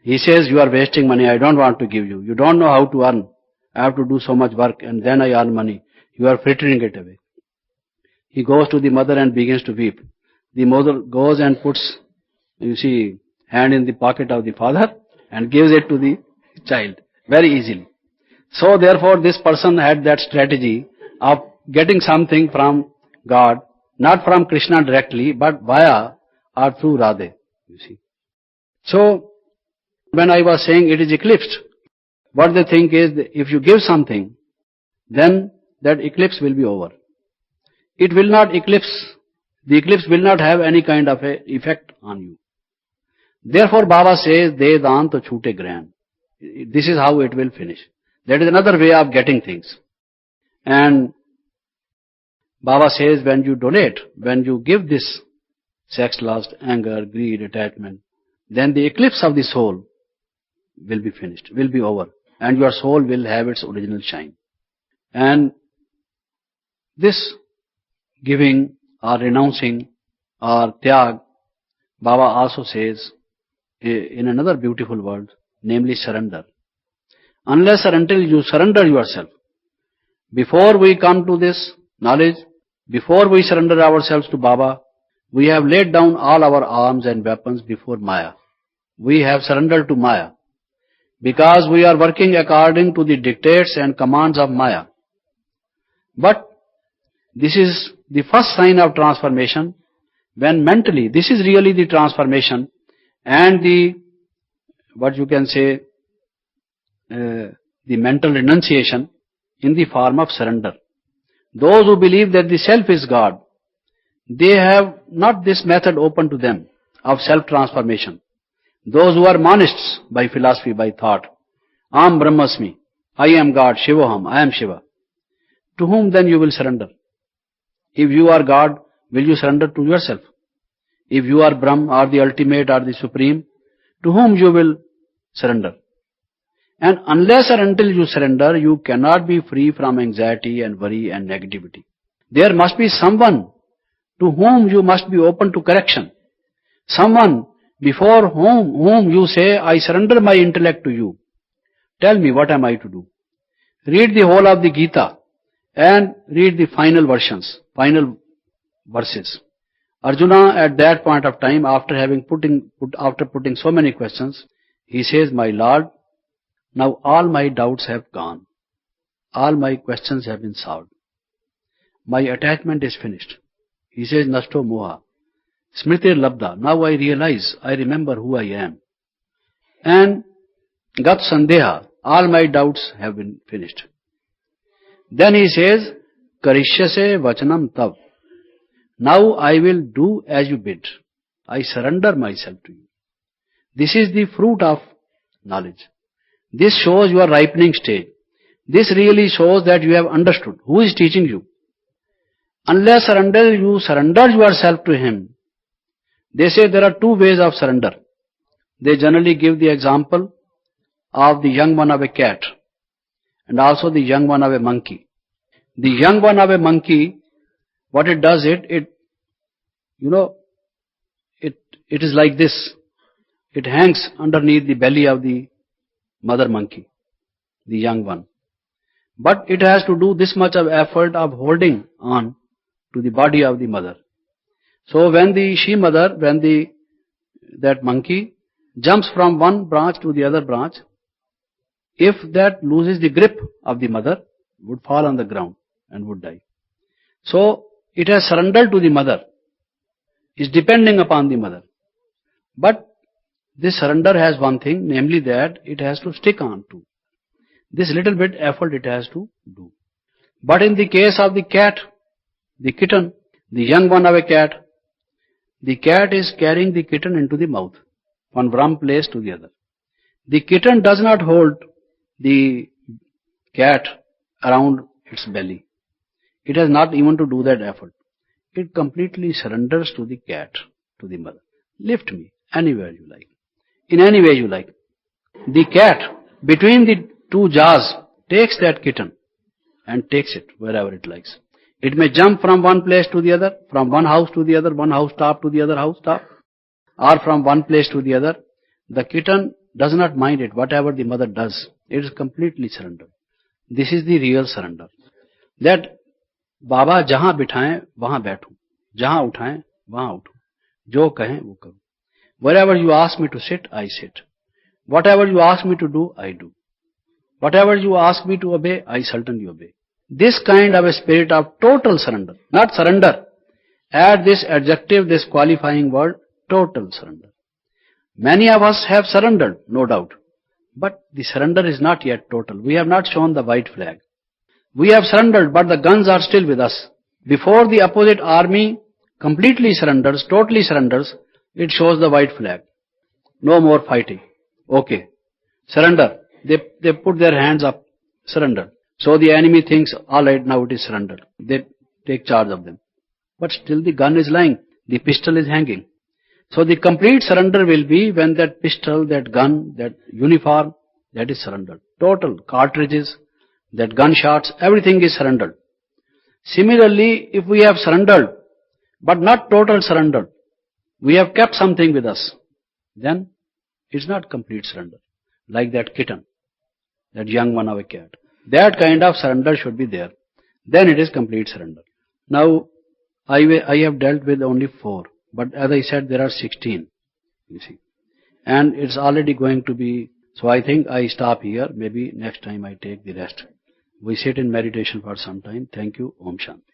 He says, you are wasting money, I don't want to give you. You don't know how to earn. I have to do so much work and then I earn money. You are frittering it away. He goes to the mother and begins to weep. The mother goes and puts, hand in the pocket of the father and gives it to the child very easily. So therefore this person had that strategy of getting something from God, not from Krishna directly, but via or through Radhe, So when I was saying it is eclipsed, what they think is that if you give something, then that eclipse will be over. It will not eclipse. The eclipse will not have any kind of a effect on you. Therefore Baba says, De daan to chhute grahan. This is how it will finish. That is another way of getting things. And Baba says, when you donate, when you give this sex, lust, anger, greed, attachment, then the eclipse of the soul will be finished, will be over. And your soul will have its original shine. And this giving or renouncing or tyag, Baba also says in another beautiful word, namely surrender. Unless or until you surrender yourself, Before we come to this knowledge, before we surrender ourselves to Baba, we have laid down all our arms and weapons before Maya. We have surrendered to Maya because we are working according to the dictates and commands of Maya. But this is the first sign of transformation when mentally, this is really the transformation and the, what you can say, the mental renunciation in the form of surrender. Those who believe that the self is God, they have not this method open to them of self-transformation. Those who are monists by philosophy, by thought, Am Brahmasmi, I am God, Shivoham, I am Shiva. To whom then you will surrender? If you are God, will you surrender to yourself? If you are Brahm or the ultimate or the supreme, to whom you will surrender? And unless or until you surrender, you cannot be free from anxiety and worry and negativity. There must be someone to whom you must be open to correction. Someone before whom you say, I surrender my intellect to you. Tell me, what am I to do? Read the whole of the Gita and read the final versions, final verses. Arjuna at that point of time, after putting so many questions, he says, my Lord, now all my doubts have gone. All my questions have been solved. My attachment is finished. He says, Nashto Moha. Smritir Labda. Now I realize, I remember who I am. And Gat Sandeha. All my doubts have been finished. Then he says, Karishyase Vachanam Tav. Now I will do as you bid. I surrender myself to you. This is the fruit of knowledge. This shows your ripening stage. This really shows that you have understood who is teaching you. Unless you surrender yourself to him. They say there are two ways of surrender. They generally give the example of the young one of a cat and also the young one of a monkey. The young one of a monkey, what it does, it is like this. It hangs underneath the belly of the mother monkey, the young one. But it has to do this much of effort of holding on to the body of the mother. So when the she-mother, that monkey jumps from one branch to the other branch, if that loses the grip of the mother, would fall on the ground and would die. So it has surrendered to the mother, is depending upon the mother. But this surrender has one thing, namely that it has to stick on to. This little bit effort it has to do. But in the case of the cat, the kitten, the young one of a cat, the cat is carrying the kitten into the mouth, from one place to the other. The kitten does not hold the cat around its belly. It has not even to do that effort. It completely surrenders to the cat, to the mother. Lift me anywhere you like, in any way you like. The cat, between the two jaws, takes that kitten and takes it wherever it likes. It may jump from one place to the other, from one house to the other, one house top to the other house top, or from one place to the other. The kitten does not mind it, whatever the mother does. It is completely surrendered. This is the real surrender. That Baba jahan bithaye, wahan baithun. Jahan uthaye, wahan uthun. Jo kahein, wo karu. Wherever you ask me to sit, I sit. Whatever you ask me to do, I do. Whatever you ask me to obey, I certainly obey. This kind of a spirit of total surrender, not surrender. Add this adjective, this qualifying word, total surrender. Many of us have surrendered, no doubt. But the surrender is not yet total. We have not shown the white flag. We have surrendered, but the guns are still with us. Before the opposite army completely surrenders, totally surrenders, it shows the white flag. No more fighting. Okay. Surrender. They put their hands up. Surrender. So the enemy thinks, alright, now it is surrendered. They take charge of them. But still the gun is lying. The pistol is hanging. So the complete surrender will be when that pistol, that gun, that uniform, that is surrendered. Total cartridges, that gunshots, everything is surrendered. Similarly, if we have surrendered, but not total surrender, we have kept something with us, then it's not complete surrender. Like that kitten, that young one of a cat. That kind of surrender should be there. then it is complete surrender. Now, I have dealt with only 4, but as I said, there are 16, you see. And it's already going to be, so I think I stop here. Maybe next time I take the rest. We sit in meditation for some time. Thank you. Om Shanti.